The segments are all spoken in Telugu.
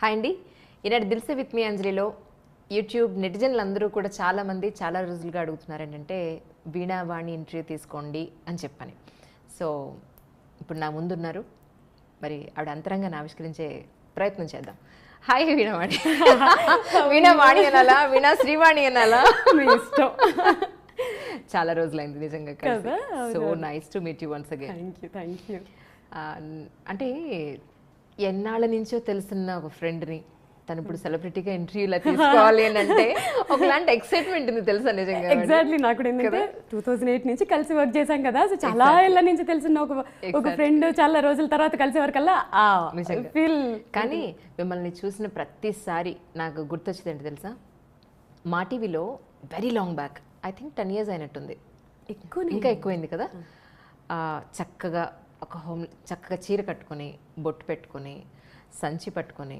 హాయ్ అండి. ఈనాడు దిల్సే విత్ మీ అంజలిలో యూట్యూబ్ నెటిజన్లు అందరూ కూడా చాలామంది చాలా రోజులుగా అడుగుతున్నారు ఏంటంటే వీణావాణి ఇంటర్వ్యూ తీసుకోండి అని చెప్పని. సో ఇప్పుడు నా ముందున్నారు, మరి ఆవిడ అంతరంగాన్ని ఆవిష్కరించే ప్రయత్నం చేద్దాం. హాయ్ వీణావాణి. వీణావాణి అనాలా, వీణా శ్రీవాణి అనాలా, మీ ఇష్టం. చాలా రోజులైంది నిజంగా కలిసి. So nice to meet you once again. Thank you. అంటే ఎన్నాళ్ళ నుంచో తెలుసున్న ఒక ఫ్రెండ్ని తను ఇప్పుడు సెలబ్రిటీగా ఇంటర్వ్యూలా తీసుకోవాలి అని అంటే ఒకలాంటి ఎక్సైట్మెంట్ ఉంది తెలుసా నిజంగా. ఎగ్జాక్ట్లీ. నాకు కూడా ఏంటంటే 2008 నుంచి కలిసి వర్క్ చేశాం కదా, సో చాలా ఏళ్ళ నుంచి తెలిసిన ఒక ఫ్రెండ్ చాలా రోజుల తర్వాత కలిసే వరకల్లా ఫీల్. కానీ మిమ్మల్ని చూసిన ప్రతిసారి నాకు గుర్తొచ్చేది ఏంటి తెలుసా, మా టీవీలో very long back, I think 10 years అయినట్టుంది, ఇంకా ఎక్కువైంది కదా. చక్కగా చక్కగా చీర కట్టుకొని బొట్టు పెట్టుకొని సంచి పట్టుకొని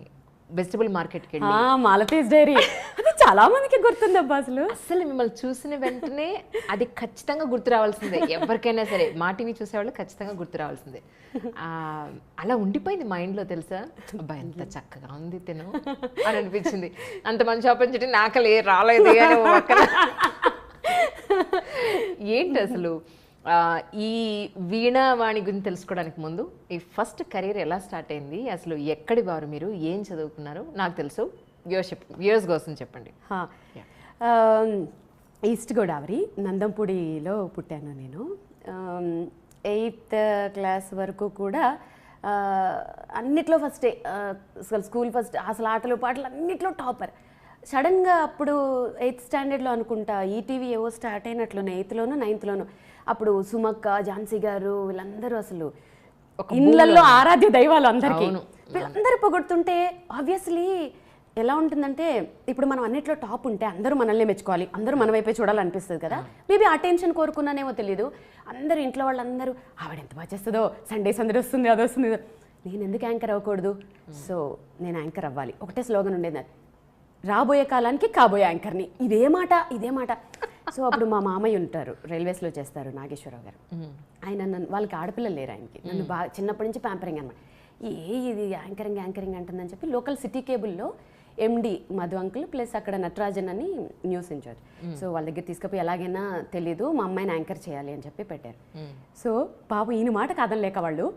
వెజిటబుల్ మార్కెట్కి వెళ్ళి మాలతీస్ డైరీ, అది చాలా మందికి గుర్తుంది అబ్బా. అసలు మిమ్మల్ని చూసిన వెంటనే అది ఖచ్చితంగా గుర్తు రావాల్సిందే, ఎవరికైనా సరే మా టీవీ చూసేవాళ్ళు ఖచ్చితంగా గుర్తు రావాల్సిందే. అలా ఉండిపోయింది మైండ్లో తెలుసా. అబ్బా ఎంత చక్కగా ఉంది తిను అని అనిపించింది. అంత మంచి ఆపర్చునిటీ నాకు రాలేదు అని ఏంటి అసలు ఈ వీణావాణి గురించి తెలుసుకోవడానికి ముందు ఈ ఫస్ట్ కెరీర్ ఎలా స్టార్ట్ అయింది, అసలు ఎక్కడి వారు మీరు, ఏం చదువుకున్నారు? నాకు తెలుసు, వ్యూవర్స్ కోసం చెప్పండి. ఈస్ట్ గోదావరి నందంపూడిలో పుట్టాను నేను. 8th class వరకు కూడా అన్నిట్లో ఫస్టే, అసలు స్కూల్ ఫస్ట్, అసలు ఆటలు పాటలు అన్నిట్లో టాపర్. సడన్గా అప్పుడు 8th standardలో అనుకుంటా ఈటీవీ ఏవో స్టార్ట్ అయినట్లునే, 8thలోనూ 9thలోనూ. అప్పుడు సుమక్క, ఝాన్సీ గారు వీళ్ళందరూ అసలు ఇళ్ళల్లో ఆరాధ్య దైవాలు అందరికీ. వీళ్ళందరూ పొగుడుతుంటే ఆబ్వియస్లీ ఎలా ఉంటుందంటే, ఇప్పుడు మనం అన్నిట్లో టాప్ ఉంటే అందరూ మనల్ని మెచ్చుకోవాలి, అందరూ మన వైపే చూడాలనిపిస్తుంది కదా. మేబీ ఆ టెన్షన్ కోరుకున్నానేమో తెలియదు. అందరూ ఇంట్లో వాళ్ళందరూ ఆవిడ ఎంత బాగా చేస్తుందో, సండేస్ అందరూ వస్తుంది, అది వస్తుంది, నేను ఎందుకు యాంకర్ అవ్వకూడదు, సో నేను యాంకర్ అవ్వాలి. ఒకటే స్లోగన్ ఉండేది నాకు, రాబోయే కాలానికి కాబోయే యాంకర్ని. ఇదే మాట. సో అప్పుడు మా మామయ్య ఉంటారు, రైల్వేస్లో చేస్తారు, నాగేశ్వరరావు గారు. ఆయన నన్ను, వాళ్ళకి ఆడపిల్లలు లేరు ఆయనకి, నన్ను బాగా చిన్నప్పటి నుంచి ప్యాంపరింగ్ అనమాట. ఇది యాంకరింగ్ అంటుందని చెప్పి లోకల్ సిటీ కేబుల్లో ఎండి మధు అంకుల్ ప్లస్ అక్కడ నటరాజన్ అని న్యూస్ ఇన్ఛార్జ్, సో వాళ్ళ దగ్గర తీసుకుపోయి ఎలాగైనా తెలీదు మా అమ్మాయిని యాంకర్ చేయాలి అని చెప్పి పెట్టారు. సో పాపం ఈయన మాట కాదని వాళ్ళు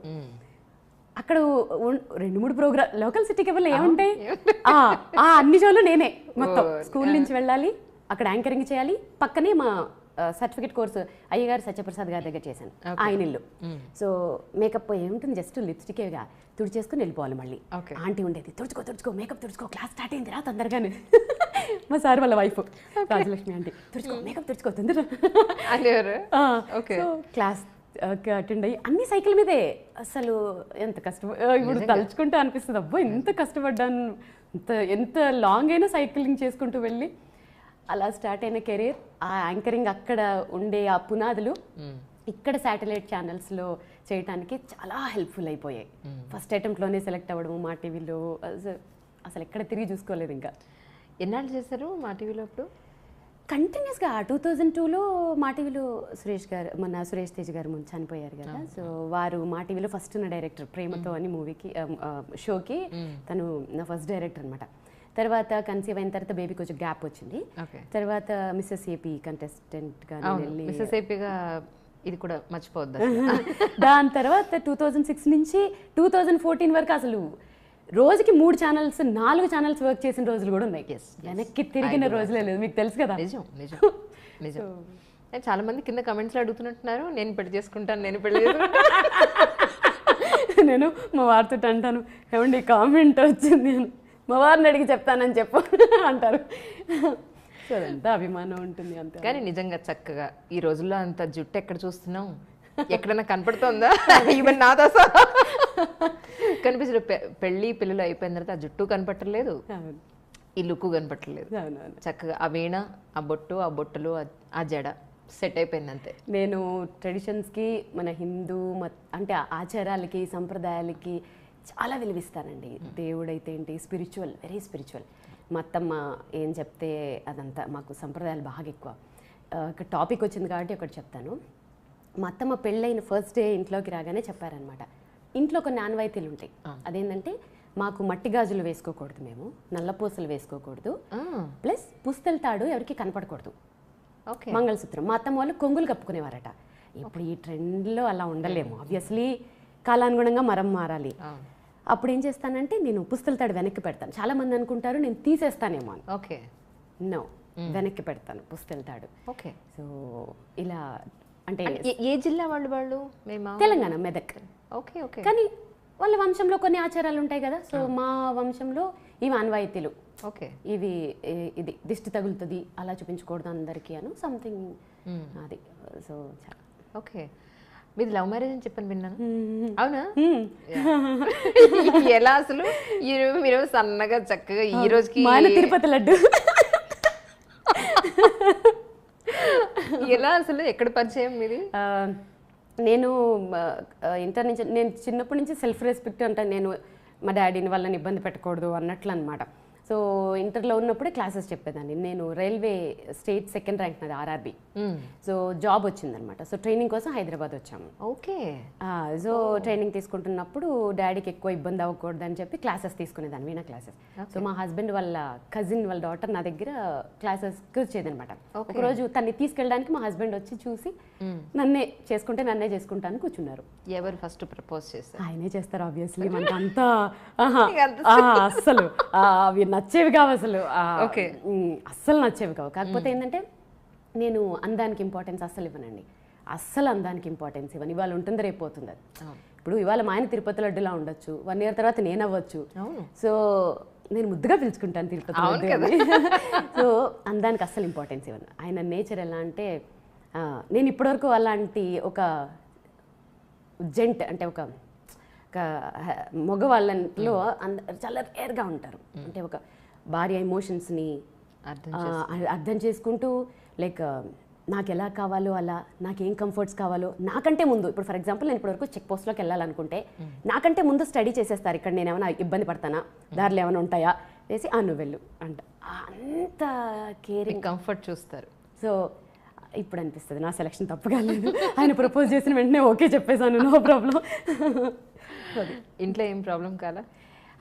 అక్కడ 2-3 ప్రోగ్రామ్ లోకల్ సిటీ కేబుల్లో ఏముంటాయి, అన్ని షోలు నేనే మొత్తం. స్కూల్ నుంచి వెళ్ళాలి, అక్కడ యాంకరింగ్ చేయాలి, పక్కనే మా సర్టిఫికేట్ కోర్సు అయ్యగారు సత్యప్రసాద్ గారి దగ్గర చేశాను, ఆయన ఇల్లు. సో మేకప్ ఏముంటుంది, జస్ట్ లిప్స్టికేగా తుడిచేసుకుని వెళ్ళిపోవాలి. మళ్ళీ ఆంటీ ఉండేది, తుడుచుకో మేకప్ తుడుచుకో, క్లాస్ స్టార్ట్ అయింది రా తొందరగానే. మా సార్ వాళ్ళ వైఫ్ రాజలక్ష్మి ఆంటీ, తుడుచుకో మేకప్ తుడుచుకో తొందర. క్లాస్ అటెండ్ అయ్యి అన్ని సైకిల్ మీదే. అసలు ఎంత ఇప్పుడు తలుచుకుంటూ అనిపిస్తుంది, అబ్బో ఎంత కష్టపడ్డాను, ఎంత లాంగ్ అయినా సైక్లింగ్ చేసుకుంటూ వెళ్ళి అలా స్టార్ట్ అయిన కెరీర్. ఆ యాంకరింగ్ అక్కడ ఉండే ఆ పునాదులు ఇక్కడ శాటిలైట్ ఛానల్స్లో చేయడానికి చాలా హెల్ప్ఫుల్ అయిపోయాయి. ఫస్ట్ అటెంప్ట్లోనే సెలెక్ట్ అవ్వడము మా టీవీలో, అసలు ఎక్కడ తిరిగి చూసుకోలేదు. ఇంకా ఎన్నాళ్ళు చేశారు మా టీవీలో? అప్పుడు కంటిన్యూస్గా 2002లో మా టీవీలో సురేష్ తేజ్ గారు ముందు చనిపోయారు కదా, సో వారు మా టీవీలో ఫస్ట్ ఉన్న డైరెక్టర్, ప్రేమతో అని మూవీకి షోకి తను నా ఫస్ట్ డైరెక్టర్ అనమాట. తర్వాత కన్సీవ్ అయిన తర్వాత బేబీ కొంచెం గ్యాప్ వచ్చింది. తర్వాత మిస్సెస్ ఏపీ కంటెస్టెంట్గా ఇది కూడా మర్చిపోవద్దు. దాని తర్వాత 2006 నుంచి 2014 వరకు అసలు రోజుకి 3 ఛానల్స్ 4 ఛానల్స్ వర్క్ చేసిన రోజులు కూడా ఉన్నాయి. వెనక్కి తిరిగిన రోజులే లేదు, మీకు తెలుసు కదా. నిజం. చాలా మంది కింద కమెంట్స్లో అడుగుతున్నట్టున్నారు, నేను పెళ్లి చేసుకుంటాను. నేను మా వారితో అంటాను, ఏమండి కామెంట్ వచ్చింది, మా వారిని అడిగి చెప్తానని చెప్పు అంటారు. సో అదంతా అభిమానం ఉంటుంది అంతే. కానీ నిజంగా చక్కగా ఈ రోజుల్లో అంత జుట్టు ఎక్కడ చూస్తున్నాం, ఎక్కడైనా కనపడుతుందా? ఈవెన్ నాతో కనిపించదు. పెళ్ళి పిల్లలు అయిపోయిన తర్వాత ఆ జుట్టు కనపట్టలేదు, ఈ లుక్ కనపట్టలేదు. చక్కగా ఆ వీణ, ఆ బొట్టు, ఆ బొట్టలు, ఆ జడ సెట్ అయిపోయింది అంతే. నేను ట్రెడిషన్స్కి, మన హిందూ అంటే ఆచారాలకి, సంప్రదాయాలకి చాలా విలువిస్తానండి. దేవుడైతే ఏంటి, స్పిరిచువల్, వెరీ స్పిరిచువల్. మా అత్తమ్మ ఏం చెప్తే అదంతా, మాకు సంప్రదాయాలు బాగా ఎక్కువ. ఒక టాపిక్ వచ్చింది కాబట్టి ఒకటి చెప్తాను. మా అత్తమ్మ పెళ్ళైన ఫస్ట్ డే ఇంట్లోకి రాగానే చెప్పారనమాట, ఇంట్లో కొన్ని ఆనవాయితీలు ఉంటాయి. అదేంటంటే మాకు మట్టి గాజులు వేసుకోకూడదు, మేము నల్లపూసలు వేసుకోకూడదు, ప్లస్ పుస్తల తాడు ఎవరికి కనపడకూడదు, ఓకే. మంగళసూత్రం. మా అత్తమ్మ వాళ్ళు కొంగులు కప్పుకునేవారట. ఇప్పుడు ఈ ట్రెండ్లో అలా ఉండలేము, ఆబ్వియస్లీ కాలానుగుణంగా మారాలి. అప్పుడు ఏం చేస్తానంటే నేను పుస్తల తాడు వెనక్కి పెడతాను. చాలా మంది అనుకుంటారు నేను తీసేస్తానేమో అని. ఓకే. నో, వెనక్కి పెడతాను పుస్తల తాడు. ఓకే. సో ఇలా అంటే ఏ జిల్లా వాళ్ళు? మేము తెలంగాణ, మెదక్. ఓకే. ఓకే. కానీ వాళ్ళ వంశంలో కొన్ని ఆచారాలు ఉంటాయి కదా. సో మా వంశంలో ఇవి ఆన్వాయితీలు. ఓకే. ఇది దిష్టి తగులుతుంది అలా చూపించకూడదు అందరికీ అను సంథింగ్ అది. So okay. మీది లవ్ మ్యారేజ్ అని చెప్పని విన్నాను, అవునా? ఎలా అసలు మీరు సన్నగా చక్కగా ఈ రోజుకి తిరుపతి లడ్డు ఎలా అసలు ఎక్కడ పరిచయం మీది? నేను ఇంటర్ నుంచి, నేను చిన్నప్పటి నుంచి సెల్ఫ్ రెస్పెక్ట్ అంటే నేను మా డాడీని వాళ్ళని ఇబ్బంది పెట్టకూడదు అన్నట్లు అనమాట. సో ఇంటర్లో ఉన్నప్పుడే క్లాసెస్ చెప్పేదాన్ని. నేను రైల్వే స్టేట్ సెకండ్ ర్యాంక్ నాది, ఆర్ఆర్బి. సో జాబ్ వచ్చిందనమాట. సో ట్రైనింగ్ కోసం హైదరాబాద్ వచ్చాము. ఓకే. సో ట్రైనింగ్ తీసుకుంటున్నప్పుడు డాడీకి ఎక్కువ ఇబ్బంది అవ్వకూడదు అని చెప్పి క్లాసెస్ తీసుకునేదాన్ని, వీణా క్లాసెస్. సో మా హస్బెండ్ వాళ్ళ కజిన్ వాళ్ళ డాటర్ నా దగ్గర క్లాసెస్కి వచ్చేదనమాట. ఒకరోజు తన్ని తీసుకెళ్ళడానికి మా హస్బెండ్ వచ్చి చూసి నన్నే చేసుకుంటాను కూర్చున్నారు. ఎవరు ఫస్ట్ ప్రపోజ్ చేస్తారు? ఆయనే చేస్తారు ఆబ్వియస్లీ. మనకు అంతా అస్సలు అవి నచ్చేవి కావు అసలు, అస్సలు నచ్చేవి కావు. కాకపోతే ఏంటంటే నేను అందానికి ఇంపార్టెన్స్ అస్సలు ఇవ్వనండి, అస్సలు అందానికి ఇంపార్టెన్స్ ఇవ్వను. ఇవాళ ఉంటుంది రేపు పోతుంది అది. ఇప్పుడు ఇవాళ మా ఆయన తిరుపతి లడ్డులా ఉండొచ్చు, 1 year తర్వాత నేను అవ్వచ్చు. సో నేను ముద్దుగా పిలుచుకుంటాను తిరుపతి లడ్డు. సో అందానికి అస్సలు ఇంపార్టెన్స్ ఇవ్వను. ఆయన నేచర్ ఎలా అంటే నేను ఇప్పటివరకు అలాంటి ఒక జెంట్ అంటే ఒక మగవాళ్ళలో చాలా రేర్గా ఉంటారు. అంటే ఒక భార్య ఎమోషన్స్ని అర్థం చేసుకుంటూ లైక్ నాకు ఎలా కావాలో అలా, నాకేం కంఫర్ట్స్ కావాలో నాకంటే ముందు. ఇప్పుడు ఫర్ ఎగ్జాంపుల్ నేను ఇప్పటివరకు చెక్ పోస్ట్లోకి వెళ్ళాలనుకుంటే నాకంటే ముందు స్టడీ చేసేస్తారు. ఇక్కడ నేను ఏమైనా ఇబ్బంది పడతానా, దారిలో ఏమైనా ఉంటాయా చేసి నువ్వు వెళ్ళు అంట. అంత కేరింగ్, కంఫర్ట్ చూస్తారు. సో ఇప్పుడు అనిపిస్తుంది నా సెలక్షన్ తప్పు కాలేదు. ఆయన ప్రపోజ్ చేసిన వెంటనే ఓకే చెప్పేశాను, నో ప్రాబ్లం. ఇంట్లో ఏం ప్రాబ్లం కాదా?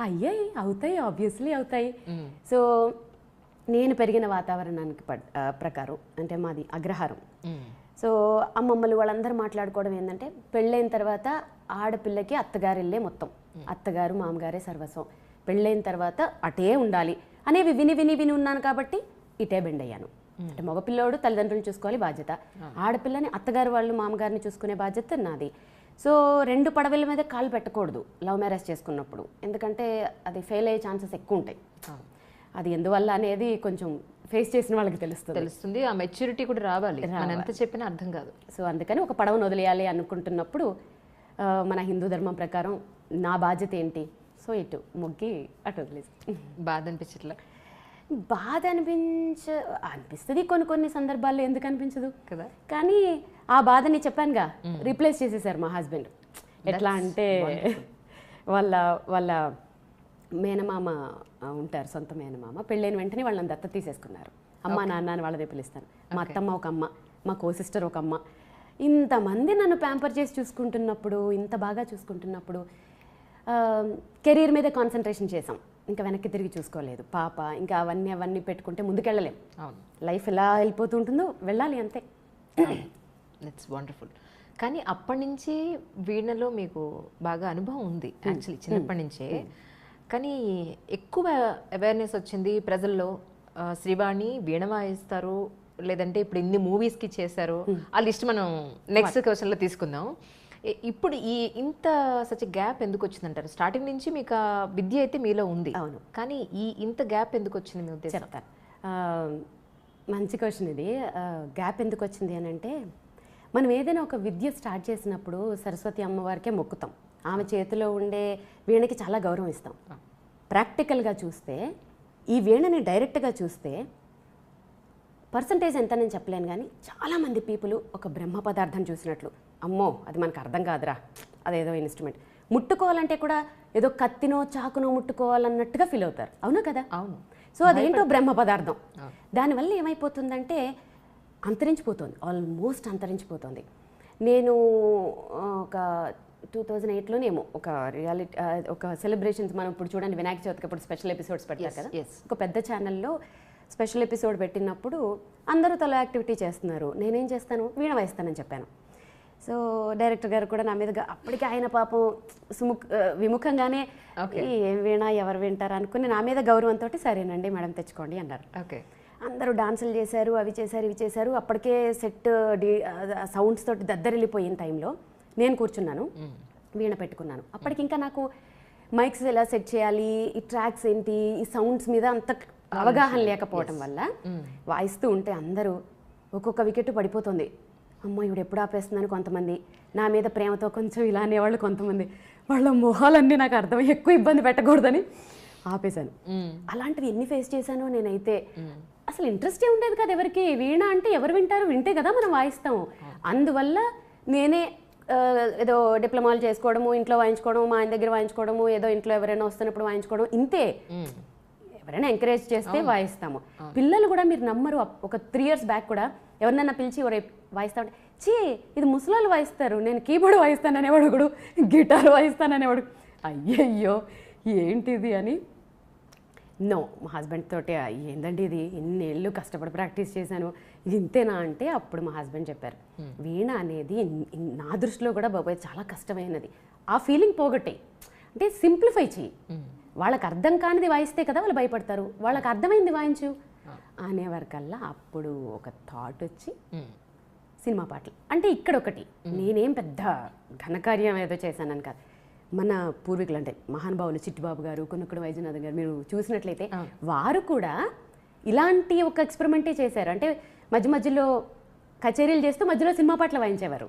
అయ్యాయి, అవుతాయి, ఆబ్వియస్లీ అవుతాయి. సో నేను పెరిగిన వాతావరణానికి ప్రకారం అంటే మాది అగ్రహారం. సో అమ్మమ్మలు వాళ్ళందరూ మాట్లాడుకోవడం ఏంటంటే పెళ్ళైన తర్వాత ఆడపిల్లకి అత్తగారు వెళ్ళే మొత్తం, అత్తగారు మామగారే సర్వస్వం, పెళ్ళైన తర్వాత అటే ఉండాలి అనేవి విని విని విని ఉన్నాను కాబట్టి ఇటే బెండ్ అయ్యాను. అంటే మగపిల్లోడు తల్లిదండ్రులు చూసుకోవాలి బాధ్యత, ఆడపిల్లని అత్తగారు వాళ్ళు మామగారిని చూసుకునే బాధ్యత నాది. సో 2 పడవల మీద కాలు పెట్టకూడదు లవ్ మ్యారేజ్ చేసుకున్నప్పుడు, ఎందుకంటే అది ఫెయిల్ అయ్యే ఛాన్సెస్ ఎక్కువ ఉంటాయి. అది ఎందువల్ల అనేది కొంచెం ఫేస్ చేసిన వాళ్ళకి తెలుస్తుంది. ఆ మెచ్యూరిటీ కూడా రావాలి, మనం ఎంత చెప్పినా అర్థం కాదు. సో అందుకని ఒక పడవను వదిలేయాలి అనుకుంటున్నప్పుడు మన హిందూ ధర్మం ప్రకారం నా బాధ్యత ఏంటి, సో ఇటు మొగ్గి అటు వదిలేసి. బాధ అనిపించట్లే? బాధ అనిపిస్తుంది కొన్ని సందర్భాల్లో, ఎందుకు అనిపించదు కదా. కానీ ఆ బాధని చెప్పానుగా రీప్లేస్ చేసేసారు మా హస్బెండ్. ఎట్లా అంటే వాళ్ళ మేనమామ ఉంటారు, సొంత మేనమామ, పెళ్ళైన వెంటనే వాళ్ళని దత్త తీసేసుకున్నారు. అమ్మ నాన్న అని వాళ్ళదే పిలుస్తాను. మా అత్తమ్మ ఒక అమ్మ, మా కో సిస్టర్ ఒక అమ్మ. ఇంతమంది నన్ను ప్యాంపర్ చేసి చూసుకుంటున్నప్పుడు, ఇంత బాగా చూసుకుంటున్నప్పుడు కెరీర్ మీద కాన్సన్ట్రేషన్ చేసాం. ఇంకా వెనక్కి తిరిగి చూసుకోలేదు. పాప ఇంకా అవన్నీ పెట్టుకుంటే ముందుకెళ్ళలేం. లైఫ్ ఎలా వెళ్ళిపోతూ ఉంటుందో వెళ్ళాలి అంతే. It's wonderful. కానీ అప్పటి నుంచి వీణలో మీకు బాగా అనుభవం ఉంది యాక్చువల్లీ, చిన్నప్పటి నుంచే. కానీ ఎక్కువ అవేర్నెస్ వచ్చింది ప్రజల్లో, శ్రీవాణి వీణ వాయిస్తారు, లేదంటే ఇప్పుడు ఇన్ని మూవీస్కి చేశారు, ఆ లిస్ట్ మనం నెక్స్ట్ క్వశ్చన్లో తీసుకుందాం. ఇప్పుడు ఇంత సచ్ గ్యాప్ ఎందుకు వచ్చిందంటారు? స్టార్టింగ్ నుంచి మీకు ఆ విద్య అయితే మీలో ఉంది, అవును, కానీ ఇంత గ్యాప్ ఎందుకు వచ్చింది మీ ఉద్దేశం? చెప్తాను. మంచి క్వశ్చన్ ఇది. గ్యాప్ ఎందుకు వచ్చింది అని అంటే, మనం ఏదైనా ఒక విద్య స్టార్ట్ చేసినప్పుడు సరస్వతి అమ్మవారికే మొక్కుతాం, ఆమె చేతిలో ఉండే వీణకి చాలా గౌరవం ఇస్తాం. ప్రాక్టికల్గా చూస్తే ఈ వీణని డైరెక్ట్గా చూస్తే పర్సంటేజ్ ఎంత నేను చెప్పలేను, కానీ చాలామంది పీపుల్ ఒక బ్రహ్మ పదార్థం చూసినట్లు, అమ్మో అది మనకు అర్థం కాదురా, అదేదో ఇన్స్ట్రుమెంట్, ముట్టుకోవాలంటే కూడా ఏదో కత్తినో చాకునో ముట్టుకోవాలన్నట్టుగా ఫీల్ అవుతారు. అవునా కదా? అవును. సో అదేంటో బ్రహ్మ పదార్థం. దానివల్ల ఏమైపోతుందంటే అంతరించిపోతుంది, ఆల్మోస్ట్ అంతరించిపోతుంది. నేను ఒక 2008లోనేమో ఒక రియాలిటీ ఒక సెలబ్రేషన్స్ మనం ఇప్పుడు చూడండి వినాయక చవితికి అప్పుడు స్పెషల్ ఎపిసోడ్స్ పెడతారు కదా, ఒక పెద్ద ఛానల్లో స్పెషల్ ఎపిసోడ్ పెట్టినప్పుడు అందరూ తల యాక్టివిటీ చేస్తున్నారు, నేనేం చేస్తాను, వీణ వాయిస్తానని చెప్పాను. సో డైరెక్టర్ గారు కూడా నా మీదుగా అప్పటికి ఆయన పాపం విముఖంగానే ఏం వీణ ఎవరు వింటారు అనుకుని నా మీద గౌరవంతో సరేనండి మేడం తెచ్చుకోండి అన్నారు. ఓకే, అందరూ డాన్సులు చేశారు, అవి చేశారు ఇవి చేశారు. అప్పటికే సెట్ సౌండ్స్ తోటి దద్దరిల్లిపోయిన టైంలో నేను కూర్చున్నాను, వీణ పెట్టుకున్నాను. అప్పటికి ఇంకా నాకు మైక్స్ ఎలా సెట్ చేయాలి, ఈ ట్రాక్స్ ఏంటి, ఈ సౌండ్స్ మీద అంత అవగాహన లేకపోవటం వల్ల వాయిస్తూ ఉంటే అందరూ ఒక్కొక్క వికెట్ పడిపోతుంది. అమ్మ ఇవిడు ఎప్పుడు ఆపేస్తుందని కొంతమంది, నా మీద ప్రేమతో కొంచెం ఇలా అనేవాళ్ళు కొంతమంది, వాళ్ళ మొహాలన్నీ నాకు అర్థం, ఎక్కువ ఇబ్బంది పెట్టకూడదని ఆపేశాను. అలాంటివి ఎన్ని ఫేస్ చేశానో నేనైతే. అసలు ఇంట్రెస్టే ఉండేది కదా ఎవరికి, వీణ అంటే ఎవరు వింటారు, వింటే కదా మనం వాయిస్తాము. అందువల్ల నేనే ఏదో డిప్లొమాలు చేసుకోవడము, ఇంట్లో వాయించుకోవడం, మా ఆయన దగ్గర వాయించుకోవడము, ఏదో ఇంట్లో ఎవరైనా వస్తున్నప్పుడు వాయించుకోవడం, ఇంతే. ఎవరైనా ఎంకరేజ్ చేస్తే వాయిస్తాము. పిల్లలు కూడా మీరు నమ్మరు, ఒక 3 years బ్యాక్ కూడా ఎవరినైనా పిలిచి వాయిస్తా ఉంటే, చీ ఇది ముసలాళ్ళు వాయిస్తారు, నేను కీబోర్డ్ వాయిస్తాననేవాడు ఒకడు, గిటార్ వాయిస్తాననేవాడు. అయ్యయ్యో ఏంటిది అని. నో, మా హస్బెండ్ తోటి ఏందండి ఇది, ఎన్నేళ్ళు కష్టపడి ప్రాక్టీస్ చేశాను, ఇది ఇంతేనా అంటే అప్పుడు మా హస్బెండ్ చెప్పారు, వీణ అనేది నా దృష్టిలో కూడా బాబాయ్ చాలా కష్టమైనది, ఆ ఫీలింగ్ పోగొట్టే, అంటే సింప్లిఫై చెయ్యి. వాళ్ళకి అర్థం కానిది వాయిస్తే కదా వాళ్ళు భయపడతారు, వాళ్ళకి అర్థమైంది వాయించు అనేవారికల్లా అప్పుడు ఒక థాట్ వచ్చి సినిమా పాటలు. అంటే ఇక్కడ ఒకటి, నేనేం పెద్ద ఘనకార్యం ఏదో చేశానని కాదు, మన పూర్వీకులు అంటే మహానుభావులు చిట్టిబాబు గారు, కొనుక్కుడు వైద్యనాథన్ గారు మీరు చూసినట్లయితే వారు కూడా ఇలాంటి ఒక ఎక్స్పెరిమెంటే చేశారు. అంటే మధ్య మధ్యలో కచేరీలు చేస్తూ మధ్యలో సినిమా పాటలు వాయించేవారు.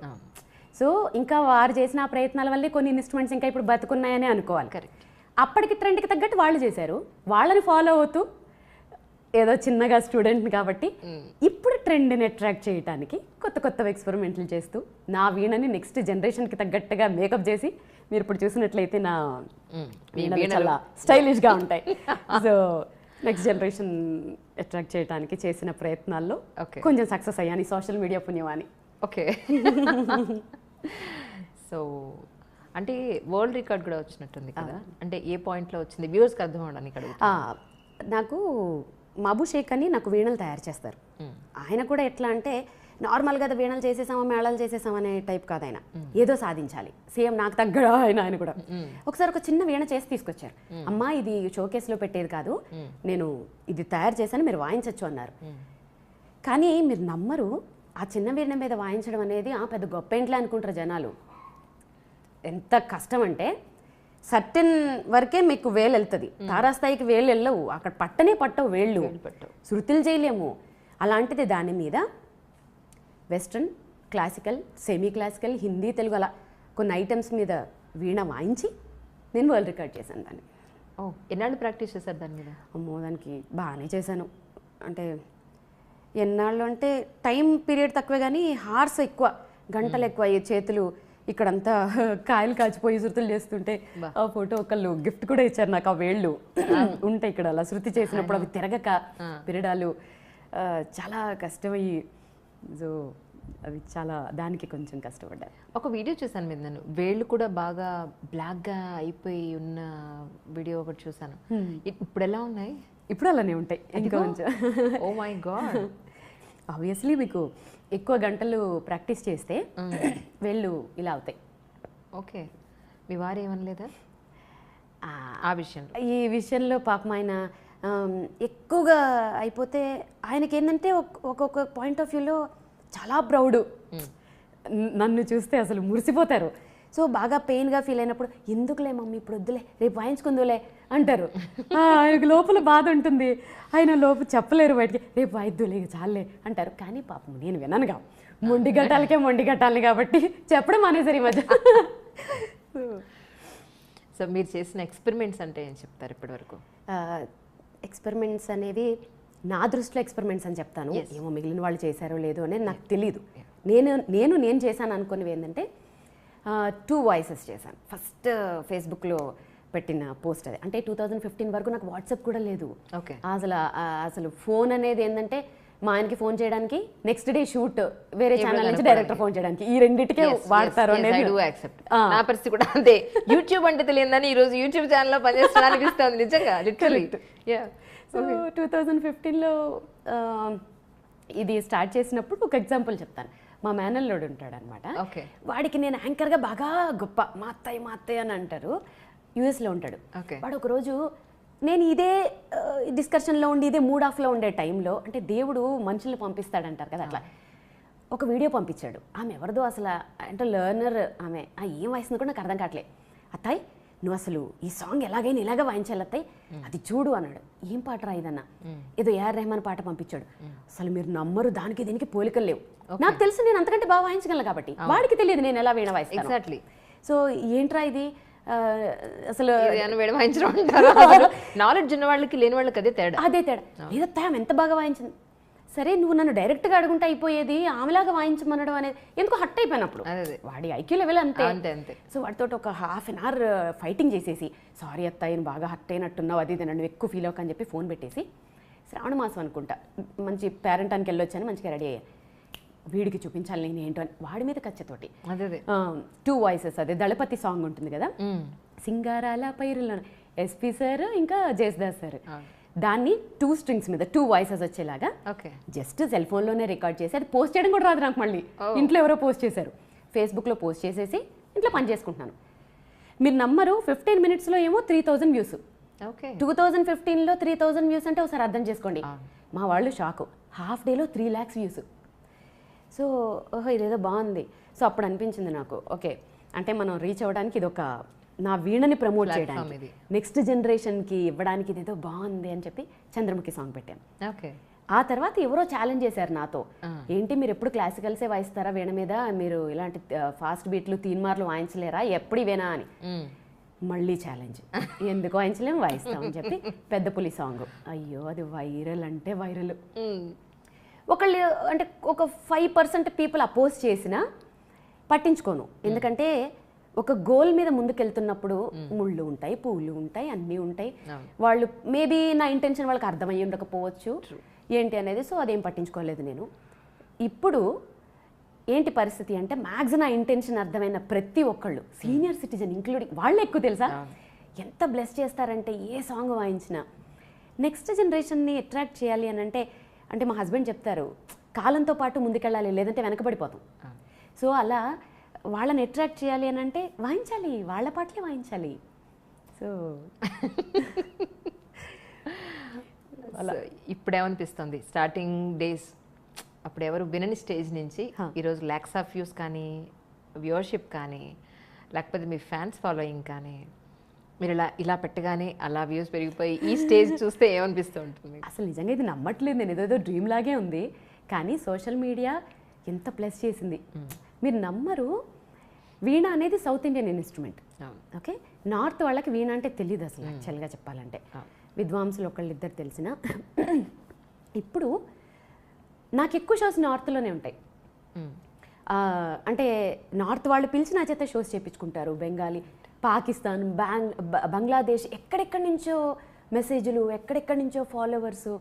సో ఇంకా వారు చేసిన ప్రయత్నాల వల్లే కొన్ని ఇన్స్ట్రుమెంట్స్ ఇంకా ఇప్పుడు బతుకున్నాయని అనుకోవాలి. అప్పటికి ట్రెండ్కి తగ్గట్టు వాళ్ళు చేశారు, వాళ్ళని ఫాలో అవుతూ ఏదో చిన్నగా స్టూడెంట్ని కాబట్టి ఇప్పుడు ట్రెండ్ని అట్రాక్ట్ చేయడానికి కొత్త కొత్త ఎక్స్పెరిమెంట్లు చేస్తూ నా వీణని నెక్స్ట్ జనరేషన్కి తగ్గట్టుగా మేకప్ చేసి మీరు ఇప్పుడు చూసినట్లయితే నా వీణలు చాలా స్టైలిష్గా ఉంటాయి. సో నెక్స్ట్ జనరేషన్ అట్రాక్ట్ చేయడానికి చేసిన ప్రయత్నాల్లో కొంచెం సక్సెస్ అయ్యాను, సోషల్ మీడియా పుణ్యమాని. ఓకే, సో అంటే వరల్డ్ రికార్డ్ కూడా వచ్చినట్టుంది కదా, అంటే ఏ పాయింట్లో వచ్చింది వ్యూవర్స్కి అర్థం అవడానికి అడుగుతా. నాకు మబు షేక్ అని నాకు వీణలు తయారు చేస్తారు. ఆయన కూడా ఎట్లా అంటే నార్మల్గా వీణలు చేసేసామా మేళాలు చేసేసామా అనే టైప్ కాదు ఆయన, ఏదో సాధించాలి, సేమ్ నాకు తగ్గడా ఆయన కూడా. ఒకసారి ఒక చిన్న వీణ చేసి తీసుకొచ్చారు, అమ్మా ఇది షోకేస్లో పెట్టేది కాదు, నేను ఇది తయారు చేశాను మీరు వాయించవచ్చు అన్నారు. కానీ మీరు నమ్మరు, ఆ చిన్న వీణ మీద వాయించడం అనేది పెద్ద గొప్ప ఇంట్లో అనుకుంటారు జనాలు. ఎంత కష్టం అంటే సర్టెన్ వరకే మీకు వేలు వెళ్తుంది, తారాస్థాయికి వేలు వెళ్ళవు, అక్కడ పట్టవు వేళ్ళు, శృతులు చేయలేము. అలాంటిది దాని మీద western, classical, semi classical, Hindi, Telugu అలా కొన్ని ఐటమ్స్ మీద వీణ వాయించి నేను వరల్డ్ రికార్డ్ చేశాను దాన్ని. ఎన్నాళ్ళు ప్రాక్టీస్ చేశారు దాని మీద? అమ్మో దానికి బాగానే చేశాను. అంటే ఎన్నాళ్ళు అంటే టైం పీరియడ్ తక్కువే కానీ హార్స్ ఎక్కువ, గంటలు ఎక్కువ. ఈ చేతులు ఇక్కడంతా కాయలు కాచిపోయి శృతులు చేస్తుంటే ఆ ఫోటో ఒకళ్ళు గిఫ్ట్ కూడా ఇచ్చారు నాకు, ఆ వేళ్ళు ఉంటాయి ఇక్కడ అలా శృతి చేసినప్పుడు అవి తిరగక పిరడాలు చాలా కష్టమయ్యి, సో అవి చాలా దానికి కొంచెం కష్టపడ్డాను. ఒక వీడియో చూసాను మీద, నేను వేళ్ళు కూడా బాగా బ్లాక్గా అయిపోయి ఉన్న వీడియో ఒకటి చూసాను, ఇప్పుడు ఎలా ఉన్నాయి? ఇప్పుడు అలానే ఉంటాయి ఇంకా కొంచెం. Oh my God. ఆబ్వియస్లీ మీకు ఎక్కువ గంటలు ప్రాక్టీస్ చేస్తే వేళ్ళు ఇలా అవుతాయి. ఓకే, మీ వారు ఏమనలేదా ఆ విషయంలో? ఈ విషయంలో పాపం ఆయన ఎక్కువగా అయిపోతే ఆయనకి ఏంటంటే ఒక్కొక్క పాయింట్ ఆఫ్ వ్యూలో చాలా ప్రౌడ్, నన్ను చూస్తే అసలు మురిసిపోతారు. సో బాగా పెయిన్గా ఫీల్ అయినప్పుడు ఎందుకులే మమ్మీ ఇప్పుడు వద్దులే రేపు వాయించుకుందులే అంటారు. ఆయనకు లోపల బాధ ఉంటుంది, ఆయన లోపల చెప్పలేరు బయటికి, రేపు వాయిద్దులే చాలే అంటారు. కానీ పాపం నేను విననుగా, మొండి గట్టాలి కాబట్టి చెప్పడం మానేసరి ఈ మధ్య. సో మీరు చేసిన ఎక్స్పెరిమెంట్స్ అంటే ఏం చెప్తారు ఇప్పటివరకు? ఎక్స్పెరిమెంట్స్ అనేవి నా దృష్టిలో ఎక్స్పెరిమెంట్స్ అని చెప్తాను, ఏమో మిగిలిన వాళ్ళు చేశారో లేదో అనేది నాకు తెలీదు. నేను చేశాను అనుకునేవి ఏంటంటే 2 వాయిసెస్ చేశాను. ఫస్ట్ ఫేస్బుక్లో పెట్టిన పోస్ట్ అది, అంటే 2015 వరకు నాకు వాట్సాప్ కూడా లేదు. ఓకే, అసలు ఫోన్ అనేది ఏంటంటే మా ఆయనకి ఫోన్ చేయడానికి, నెక్స్ట్ డే షూట్ వేరే ఛానల్ నుంచి డైరెక్టర్ ఫోన్ చేయడానికి, ఈ రెండింటికే వాడతారు అనేది నా పరిస్థితి కూడా అంతే. యూట్యూబ్ అంటే తెలియదని ఈ రోజు యూట్యూబ్ ఛానల్లో పనిచేస్తున్నా అనిపిస్తుంది నిజంగా లిటరల్లీ. సో 2015లో ఇది స్టార్ట్ చేసినప్పుడు ఒక ఎగ్జాంపుల్ చెప్తాను. మా మేనల్లోడు ఉంటాడు అనమాట. వాడికి నేను యాంకర్గా బాగా గొప్ప, మా అత్తయ్య అని అంటారు. యూఎస్లో ఉంటాడు. వాడు ఒకరోజు నేను ఇదే డిస్కషన్లో ఉండి ఇదే మూడ్ ఆఫ్లో ఉండే టైంలో, అంటే దేవుడు మనుషుల్ని పంపిస్తాడంటారు కదా, అట్లా ఒక వీడియో పంపించాడు. ఆమె ఎవరిదో అసలు, అంటే లెర్నర్ ఆమె, ఏం వాయిస్తుందో కూడా నాకు అర్థం కావట్లే. అత్తాయ్ నువ్వు అసలు ఈ సాంగ్ ఎలాగైనా ఇలాగ వాయించాలి అత్తాయ్, అది చూడు అన్నాడు. ఏం పాట రా ఇదన్నా, ఏదో ఏఆర్ రెహమాన్ పాట పంపించాడు. అసలు మీరు నమ్మరు, దానికి దీనికి పోలికలు లేవు. నాకు తెలుసు నేను అంతకంటే బాగా వాయించగలను కాబట్టి, వాడికి తెలియదు నేను ఎలా వీణ వాయిస్తాను. ఎగ్జాక్ట్లీ. సో ఏంట్రా ఇది అసలు నాలెడ్జ్ ఉన్న వాళ్ళకి లేని వాళ్ళకి అదే తేడా. లేదత్తా ఆమె ఎంత బాగా వాయించింది. సరే నువ్వు నన్ను డైరెక్ట్గా అడుగుంటే అయిపోయేది, ఆమెలాగా వాయించమనడం అనేది ఎందుకు హట్ అయిపోయినప్పుడు. వాడి ఐక్యూ లెవెల్ అంతే. సో వాడితో ఒక హాఫ్ అన్ అవర్ ఫైటింగ్ చేసేసి, సారీ అత్త ఆయన బాగా హట్ అయినట్టున్నావు, అది నన్ను ఎక్కువ ఫీల్ అవ్వకని చెప్పి ఫోన్ పెట్టేసి, శ్రావణ మాసం అనుకుంటా మంచి పేరెంటానికి వెళ్ళొచ్చాను, మంచిగా రెడీ అయ్యా. వీడికి చూపించాలి నేను ఏంటో అని వాడి మీద కచ్చతోటి 2 వాయిసెస్, అదే దళపతి సాంగ్ ఉంటుంది కదా, సింగారాల పైరులో ఎస్పీ సార్ ఇంకా జయసుదాస్ సార్, దాన్ని 2 strings మీద 2 వాయిసెస్ వచ్చేలాగా జస్ట్ సెల్ ఫోన్లోనే రికార్డ్ చేసి, అది పోస్ట్ చేయడం కూడా రాదు నాకు. మళ్ళీ ఇంట్లో ఎవరో పోస్ట్ చేశారు, ఫేస్బుక్లో పోస్ట్ చేసేసి ఇంట్లో పని చేసుకుంటున్నాను. మీరు నమ్మరు, 15 minutesలో ఏమో 3000 వ్యూస్. 2015లో 3000 వ్యూస్ అంటే ఒకసారి అర్థం చేసుకోండి. మా వాళ్ళు షాకు, హాఫ్ డేలో 3 lakhs వ్యూస్. సో ఓహో ఇదేదో బాగుంది. సో అప్పుడు అనిపించింది నాకు, ఓకే అంటే మనం రీచ్ అవ్వడానికి ఇది ఒక, నా వీణని ప్రమోట్ చేయడానికి, నెక్స్ట్ జనరేషన్కి ఇవ్వడానికి ఇదేదో బాగుంది అని చెప్పి చంద్రముఖి సాంగ్ పెట్టాను. ఆ తర్వాత ఎవరో ఛాలెంజ్ చేశారు నాతో, ఏంటి మీరు ఎప్పుడు క్లాసికల్సే వాయిస్తారా వీణ మీద, మీరు ఇలాంటి ఫాస్ట్ బీట్లు తీన్మార్లు వాయించలేరా, ఎప్పుడు ఇవేనా అని. మళ్ళీ ఛాలెంజ్, ఎందుకు వాయించలేము, వాయిస్తామని చెప్పి పెద్ద పులి సాంగ్. అయ్యో అది వైరల్ అంటే వైరల్. ఒకళ్ళు అంటే ఒక 5% పీపుల్ అపోజ్ చేసినా పట్టించుకోను, ఎందుకంటే ఒక గోల్ మీద ముందుకెళ్తున్నప్పుడు ముళ్ళు ఉంటాయి, పూలు ఉంటాయి, అన్నీ ఉంటాయి. వాళ్ళు మేబీ నా ఇంటెన్షన్ వాళ్ళకి అర్థమయ్యి ఉండకపోవచ్చు ఏంటి అనేది, సో అదేం పట్టించుకోలేదు నేను. ఇప్పుడు ఏంటి పరిస్థితి అంటే, మ్యాక్సిమం నా ఇంటెన్షన్ అర్థమైన ప్రతి ఒక్కళ్ళు, సీనియర్ సిటిజన్ ఇంక్లూడింగ్, వాళ్ళే ఎక్కువ తెలుసా ఎంత బ్లెస్ చేస్తారంటే, ఏ సాంగ్ వాయించినా నెక్స్ట్ జనరేషన్ని అట్రాక్ట్ చేయాలి అని అంటే మా హస్బెండ్ చెప్తారు, కాలంతో పాటు ముందుకెళ్ళాలి, లేదంటే వెనకబడిపోతాం. సో అలా వాళ్ళని అట్రాక్ట్ చేయాలి అని అంటే వాయించాలి, వాళ్ళ పాటలే వాయించాలి. సో ఇప్పుడేమనిపిస్తుంది, స్టార్టింగ్ డేస్ అప్పుడు ఎవరు వినని స్టేజ్ నుంచి ఈరోజు lakhs of views కానీ, వ్యూవర్షిప్ కానీ, లేకపోతే మీ ఫ్యాన్స్ ఫాలోయింగ్ కానీ, మీరు ఇలా పెట్టగానే అలా వ్యూస్ పెరిగిపోయి ఈ స్టేజ్ చూస్తే ఏమనిపిస్తూ ఉంటుంది? అసలు నిజంగా ఇది నమ్మట్లేదు నేను, ఏదో డ్రీమ్ లాగే ఉంది. కానీ సోషల్ మీడియా ఎంత ప్లస్ చేసింది మీరు నమ్మరు. వీణ అనేది south Indian instrument, okay. North వాళ్ళకి వీణ అంటే తెలియదు అసలు, యాక్చువల్గా చెప్పాలంటే. విద్వాంసులు ఒకళ్ళిద్దరు తెలిసిన. ఇప్పుడు నాకు ఎక్కువ షోస్ నార్త్లోనే ఉంటాయి. అంటే నార్త్ వాళ్ళు పిలిచి నా చేత షోస్ చేయించుకుంటారు. బెంగాలీ, పాకిస్తాన్, బంగ్లాదేశ్, ఎక్కడెక్కడి నుంచో మెసేజ్లు, ఎక్కడెక్కడి నుంచో ఫాలోవర్సు.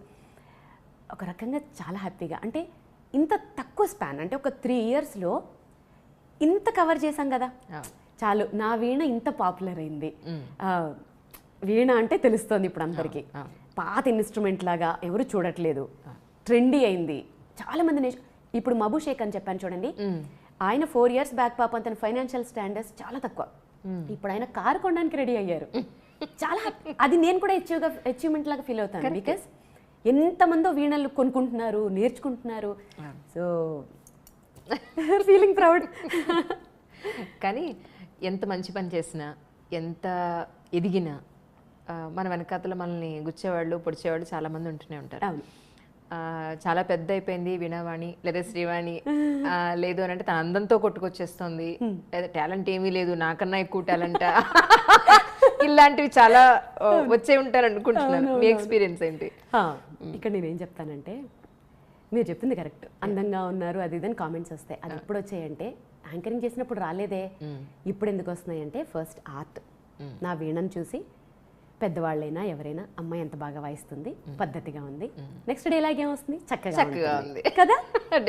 ఒక రకంగా చాలా హ్యాపీగా, అంటే ఇంత తక్కువ స్పాన్, అంటే ఒక 3 yearsలో ఇంత కవర్ చేశాం కదా, చాలు. నా వీణ ఇంత పాపులర్ అయింది. వీణ అంటే తెలుస్తుంది ఇప్పుడు అందరికీ, పాత ఇన్స్ట్రుమెంట్ లాగా ఎవరు చూడట్లేదు, ట్రెండీ అయింది. చాలామంది ఇప్పుడు మబు షేక్ అని చెప్పాను చూడండి, ఆయన 4 years బ్యాక్ పాపం తన ఫైనాన్షియల్ స్టాండర్డ్స్ చాలా తక్కువ, ఇప్పుడు ఆయన కారు కొనడానికి రెడీ అయ్యారు. చాలా అది నేను కూడా అచీవ్మెంట్ లాగా ఫీల్ అవుతాను, బికాస్ ఎంతమందో వీణలు కొనుక్కుంటున్నారు, నేర్చుకుంటున్నారు. So feeling proud. కానీ ఎంత మంచి పని చేసినా, ఎంత ఎదిగినా, మన వెనకాతల మనల్ని గుచ్చేవాళ్ళు, పొడిచేవాళ్ళు చాలామంది ఉంటూనే ఉంటారు. చాలా పెద్ద అయిపోయింది వీణావాణి లేదా శ్రీవాణి, లేదు అని అంటే తన అందంతో కొట్టుకొచ్చేస్తుంది, లేదా టాలెంట్ ఏమీ లేదు, నాకన్నా ఎక్కువ టాలెంట్, ఇలాంటివి చాలా వచ్చే ఉంటారు అనుకుంటున్నాను. మీ ఎక్స్పీరియన్స్ ఏంటి? ఇక్కడ నేనేం చెప్తానంటే, మీరు చెప్పింది కరెక్ట్, అందంగా ఉన్నారు అది ఇదని కామెంట్స్ వస్తాయి. అది ఎప్పుడు వచ్చాయంటే, యాంకరింగ్ చేసినప్పుడు రాలేదే, ఇప్పుడు ఎందుకు వస్తున్నాయంటే, ఫస్ట్ ఆర్ట్. నా వీణను చూసి పెద్దవాళ్ళైనా ఎవరైనా అమ్మాయి ఎంత బాగా వాయిస్తుంది, పద్ధతిగా ఉంది, నెక్స్ట్ డైలాగ్ ఏమొస్తుంది, చక్కగా ఉంది కదా.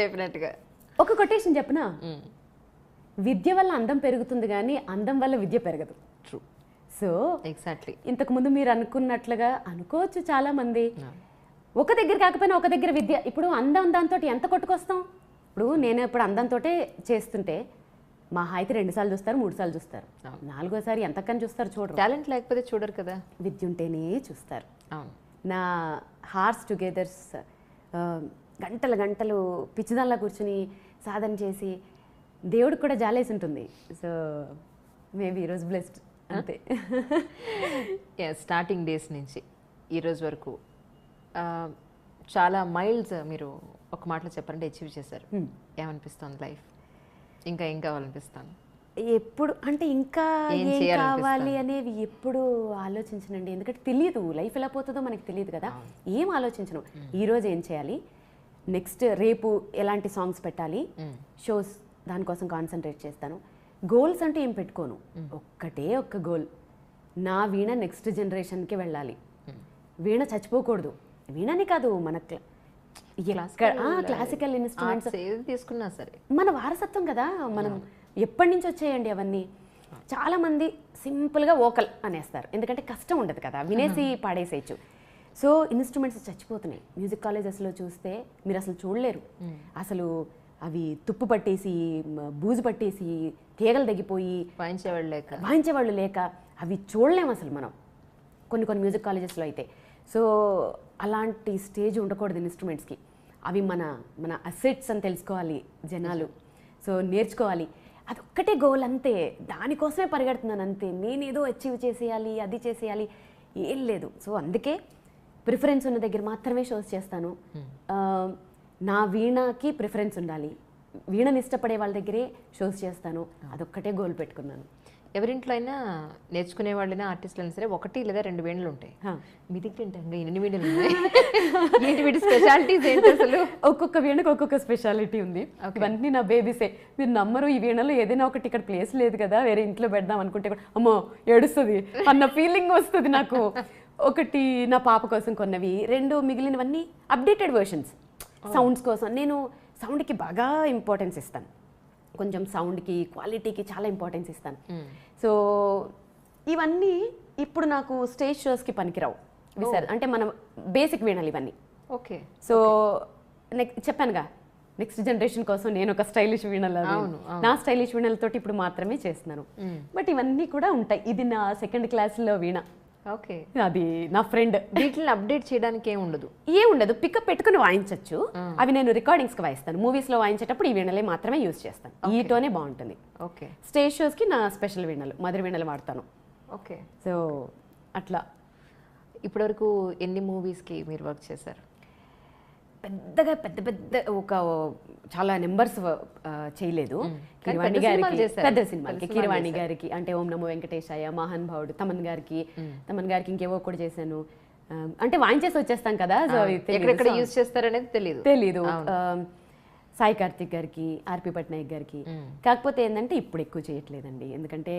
డెఫినెట్గా. ఒక కొటేషన్ చెప్పనా, విద్య వల్ల అందం పెరుగుతుంది కానీ అందం వల్ల విద్య పెరగదు. ట్రూ. సో ఎగ్జాక్ట్లీ ఇంతకుముందు మీరు అనుకున్నట్లుగా అనుకోవచ్చు చాలా మంది, ఒక దగ్గర కాకపోయినా ఒక దగ్గర విద్య. ఇప్పుడు అందం దాంతో ఎంత కొట్టుకొస్తాం. ఇప్పుడు నేను ఇప్పుడు అందంతో చేస్తుంటే మా హాయితే 2 సార్లు చూస్తారు, 3 సార్లు చూస్తారు, 4గోసారి ఎంతకని చూస్తారు చూడరు. టాలెంట్ లేకపోతే చూడరు కదా. విద్య ఉంటేనే చూస్తారు. అవును. నా హార్స్ టుగెదర్స్ గంటలు గంటలు పిచ్చిదాల్లా కూర్చుని సాధన చేసి దేవుడికి కూడా జాలేసి ఉంటుంది. సో మేబీ ఈరోజు బ్లెస్డ్ అంతే. స్టార్టింగ్ డేస్ నుంచి ఈరోజు వరకు చాలా మైల్స్ మీరు ఒక మాటలో చెప్పాలంటే అచీవ్ చేశారు. ఏమనిపిస్తుంది లైఫ్? ఇంకా ఏం కావాలనిపిస్తాను? ఎప్పుడు అంటే ఇంకా ఏం కావాలి అనేవి ఎప్పుడు ఆలోచించనండి. ఎందుకంటే తెలియదు లైఫ్ ఎలా పోతుందో మనకి తెలియదు కదా. ఏం ఆలోచించను. ఈరోజు ఏం చేయాలి, నెక్స్ట్ రేపు ఎలాంటి సాంగ్స్ పెట్టాలి, షోస్ దానికోసం కాన్సన్ట్రేట్ చేస్తాను. గోల్స్ అంటే ఏం పెట్టుకోను. ఒక్కటే ఒక్క గోల్, నా వీణ నెక్స్ట్ జనరేషన్కి వెళ్ళాలి. వీణ చచ్చిపోకూడదు. వీణని కాదు, మన క్లాసికల్ ఇన్స్ట్రుమెంట్స్ తీసుకున్నా సరే మన వారసత్వం కదా. మనం ఎప్పటి నుంచి వచ్చాయండి అవన్నీ. చాలామంది సింపుల్గా వోకల్ అనేస్తారు, ఎందుకంటే కష్టం ఉండదు కదా, వినేసి పాడేసేయచ్చు. సో ఇన్స్ట్రుమెంట్స్ చచ్చిపోతున్నాయి. మ్యూజిక్ కాలేజెస్లో చూస్తే మీరు అసలు చూడలేరు. అసలు అవి తుప్పు పట్టేసి, బూజు పట్టేసి, తీగలు తగ్గిపోయి వాయించేవాళ్ళు లేక అవి చూడలేము అసలు మనం కొన్ని మ్యూజిక్ కాలేజెస్లో అయితే. సో అలాంటి స్టేజ్ ఉండకూడదు ఇన్స్ట్రుమెంట్స్కి. అవి మన మన అసెట్స్ అని తెలుసుకోవాలి జనాలు. సో నేర్చుకోవాలి. అదొక్కటే గోల్ అంతే. దానికోసమే పరిగెడుతున్నాను అంతే. నేనేదో అచీవ్ చేసేయాలి, అది చేసేయాలి ఏం లేదు. సో అందుకే ప్రిఫరెన్స్ ఉన్న దగ్గర మాత్రమే షోస్ చేస్తాను. నా వీణకి ప్రిఫరెన్స్ ఉండాలి. వీణని ఇష్టపడే వాళ్ళ దగ్గరే షోస్ చేస్తాను. అదొక్కటే గోల్ పెట్టుకున్నాను. ఎవరింట్లో అయినా నేర్చుకునే వాళ్ళైనా ఆర్టిస్టులు అయినా సరే 1 లేదా 2 వీణలు ఉంటాయి. మీ దగ్గర ఏంటంటే ఎన్ని వీణలు ఉన్నాయి? ఏంటి వీటి స్పెషాలిటీస్ ఏంటి అసలు? ఒక్కొక్క వీణకు ఒక్కొక్క స్పెషాలిటీ ఉంది. ఇవన్నీ నా బేబీసే. మీరు నమ్మరు, ఈ వీణలో ఏదైనా ఒకటి ఇక్కడ ప్లేస్ లేదు కదా, వేరే ఇంట్లో పెడదాం అనుకుంటే కూడా అమ్మో ఏడుస్తుంది అన్న ఫీలింగ్ వస్తుంది నాకు. ఒకటి నా పాప కోసం కొన్నవి, 2 మిగిలినవన్నీ అప్డేటెడ్ వర్షన్స్ సౌండ్స్ కోసం. నేను సౌండ్కి బాగా ఇంపార్టెన్స్ ఇస్తాను. కొంచెం సౌండ్కి, క్వాలిటీకి చాలా ఇంపార్టెన్స్ ఇస్తాను. సో ఇవన్నీ ఇప్పుడు నాకు స్టేజ్ షోస్కి పనికిరావు. అంటే మనం బేసిక్ వీణాలు ఇవన్నీ. ఓకే. సో చెప్పానుగా, నెక్స్ట్ జనరేషన్ కోసం నేను ఒక స్టైలిష్ వీణలు, నా స్టైలిష్ వీణలతోటి ఇప్పుడు మాత్రమే చేస్తున్నాను. బట్ ఇవన్నీ కూడా ఉంటాయి. ఇది నా 2nd క్లాస్లో వీణ. ఓకే. అది నా ఫ్రెండ్. వీటిని అప్డేట్ చేయడానికి ఏముండదు. పికప్ పెట్టుకుని వాయించవచ్చు. అవి నేను రికార్డింగ్స్కి వాయిస్తాను. మూవీస్లో వాయించేటప్పుడు ఈ వీణలే మాత్రమే యూజ్ చేస్తాను. ఈటోనే బాగుంటుంది. ఓకే. స్టేజ్ షోస్కి నా స్పెషల్ వీణలు, మదర్ వీణలు వాడతాను. ఓకే. సో అట్లా. ఇప్పటివరకు ఎన్ని మూవీస్కి మీరు వర్క్ చేశారు? పెద్దగా పెద్ద ఒక చాలా నెంబర్స్ చేయలేదు. కిరవాణి గారికి పెద్ద సినిమాలకి, కిరవాణి గారికి అంటే ఓం నమో వెంకటేశాయ, మహాన్ భావుడు, తమన్ గారికి ఇంకేవో కూడా చేశాను. అంటే వాయించేసి వచ్చేస్తాం కదా, సో ఎక్కడెక్కడ యూజ్ చేస్తారనేది తెలీదు. సాయి కార్తిక్ గారికి, ఆర్పి పట్నాయక్ గారికి. కాకపోతే ఏంటంటే ఇప్పుడు ఎక్కువ చేయట్లేదండి, ఎందుకంటే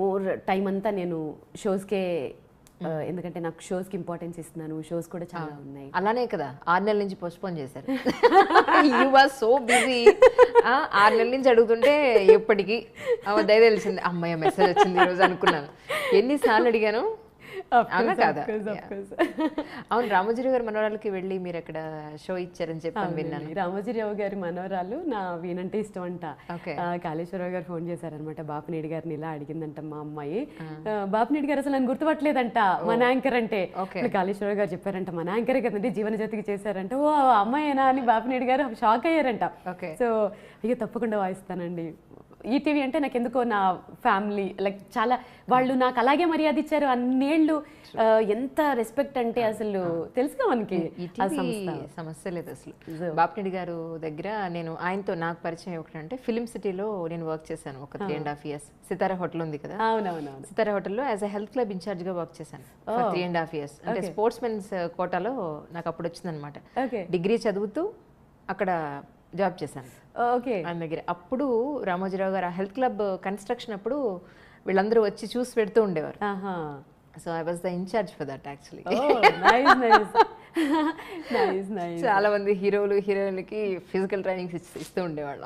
మోర్ టైం అంతా నేను షోస్కే, ఎందుకంటే నాకు షోస్కి ఇంపార్టెన్స్ ఇస్తున్నాను. షోస్ కూడా చాలా ఉన్నాయి. అలానే కదా 6 నెలల నుంచి పోస్ట్పోన్ చేశారు. You are so busy. 6 నెలల నుంచి అడుగుతుంటే ఎప్పటికీ దయ తెలిసింది, అమ్మాయి మెసేజ్ వచ్చింది ఈరోజు అనుకున్నాను. ఎన్నిసార్లు అడిగాను. అవునా కాదా? అవును, రామోజీరావు గారి మనవరాలకి వెళ్ళి మీరు అక్కడ షో ఇచ్చారని చెప్పి విన్నాను. రామోజీరావు గారి మనవరాలు నా వీణంటే ఇష్టం అంట. కాళేశ్వరరావు గారు ఫోన్ చేశారనమాట. బాపినేడి గారిని ఇలా అడిగిందంట మా అమ్మాయి. బాపినేడి గారు అసలు నన్ను గుర్తుపట్టలేదంట, మన యాంకర్ అంటే. కాళేశ్వరరావు గారు చెప్పారంట, మన యాంకరే కదండి, జీవన జ్యోతికి చేశారంట. ఓ అమ్మాయినా అని బాపినేడి గారు షాక్ అయ్యారంట. సో అయ్యో తప్పకుండా వాయిస్తానండి. ఈటీవీ అంటే నాకు ఎందుకో నా ఫ్యామిలీ లైక్ చాలా, వాళ్ళు నాకు అలాగే మర్యాద ఇచ్చారు అన్నేళ్ళు. ఎంత రెస్పెక్ట్ అంటే అసలు తెలుసుగా మనకి. సమస్య లేదు అసలు. బాపినేడి గారు దగ్గర నేను ఆయనతో నాకు పరిచయం ఒకటంటే ఫిలిం సిటీలో నేను వర్క్ చేశాను ఒక 3.5 years. సితారా హోటల్ ఉంది కదా, అవునవును, సితారా హోటల్లో as a health club incharge గా వర్క్ చేశాను 3.5 years. అంటే స్పోర్ట్స్ మెన్స్ కోటాలో నాకు అప్పుడు వచ్చిందనమాట. డిగ్రీ చదువుతూ అక్కడ జాబ్ చేశాను ఆయన దగ్గర. అప్పుడు రామోజీరావు గారు హెల్త్ క్లబ్ కన్స్ట్రక్షన్ అప్పుడు వీళ్ళందరూ వచ్చి చూసి పెడుతూ ఉండేవారు. So I was the incharge for that actually. చాలా మంది హీరోలు హీరోయిన్లకి ఫిజికల్ ట్రైనింగ్స్ ఇస్తూ ఉండేవాళ్ళు.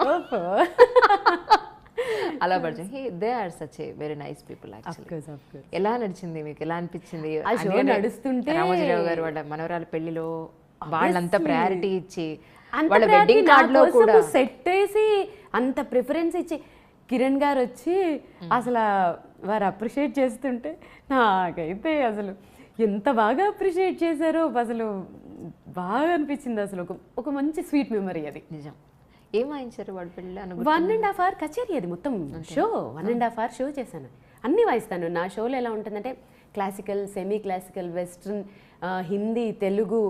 అలా పరిచయం. They are such a very nice people actually. ఎలా నడిచింది మీకు, ఎలా అనిపించింది నడుస్తుంటే? రామోజీరావు గారు వాళ్ళ మనవరాల పెళ్లిలో వాళ్ళంతా ప్రయారిటీ ఇచ్చి వాళ్ళ వెడ్డింగ్ కార్డ్ లో కూడా సెట్ వేసి అంత ప్రిఫరెన్స్ ఇచ్చి కిరణ్ గారు వచ్చి అసలు వారు అప్రిషియేట్ చేస్తుంటే నాకైతే అసలు ఎంత బాగా అప్రిషియేట్ చేశారో అసలు బాగా అనిపించింది. అసలు ఒక మంచి స్వీట్ మెమరీ అది. నిజం. ఏం వాయించారు వాడి పెళ్ళి? 1.5 hour కచేరీ అది మొత్తం షో. 1.5 hour షో చేశాను. అన్నీ వాయిస్తాను. నా షోలో ఎలా ఉంటుందంటే classical, semi classical, western, Hindi, Telugu,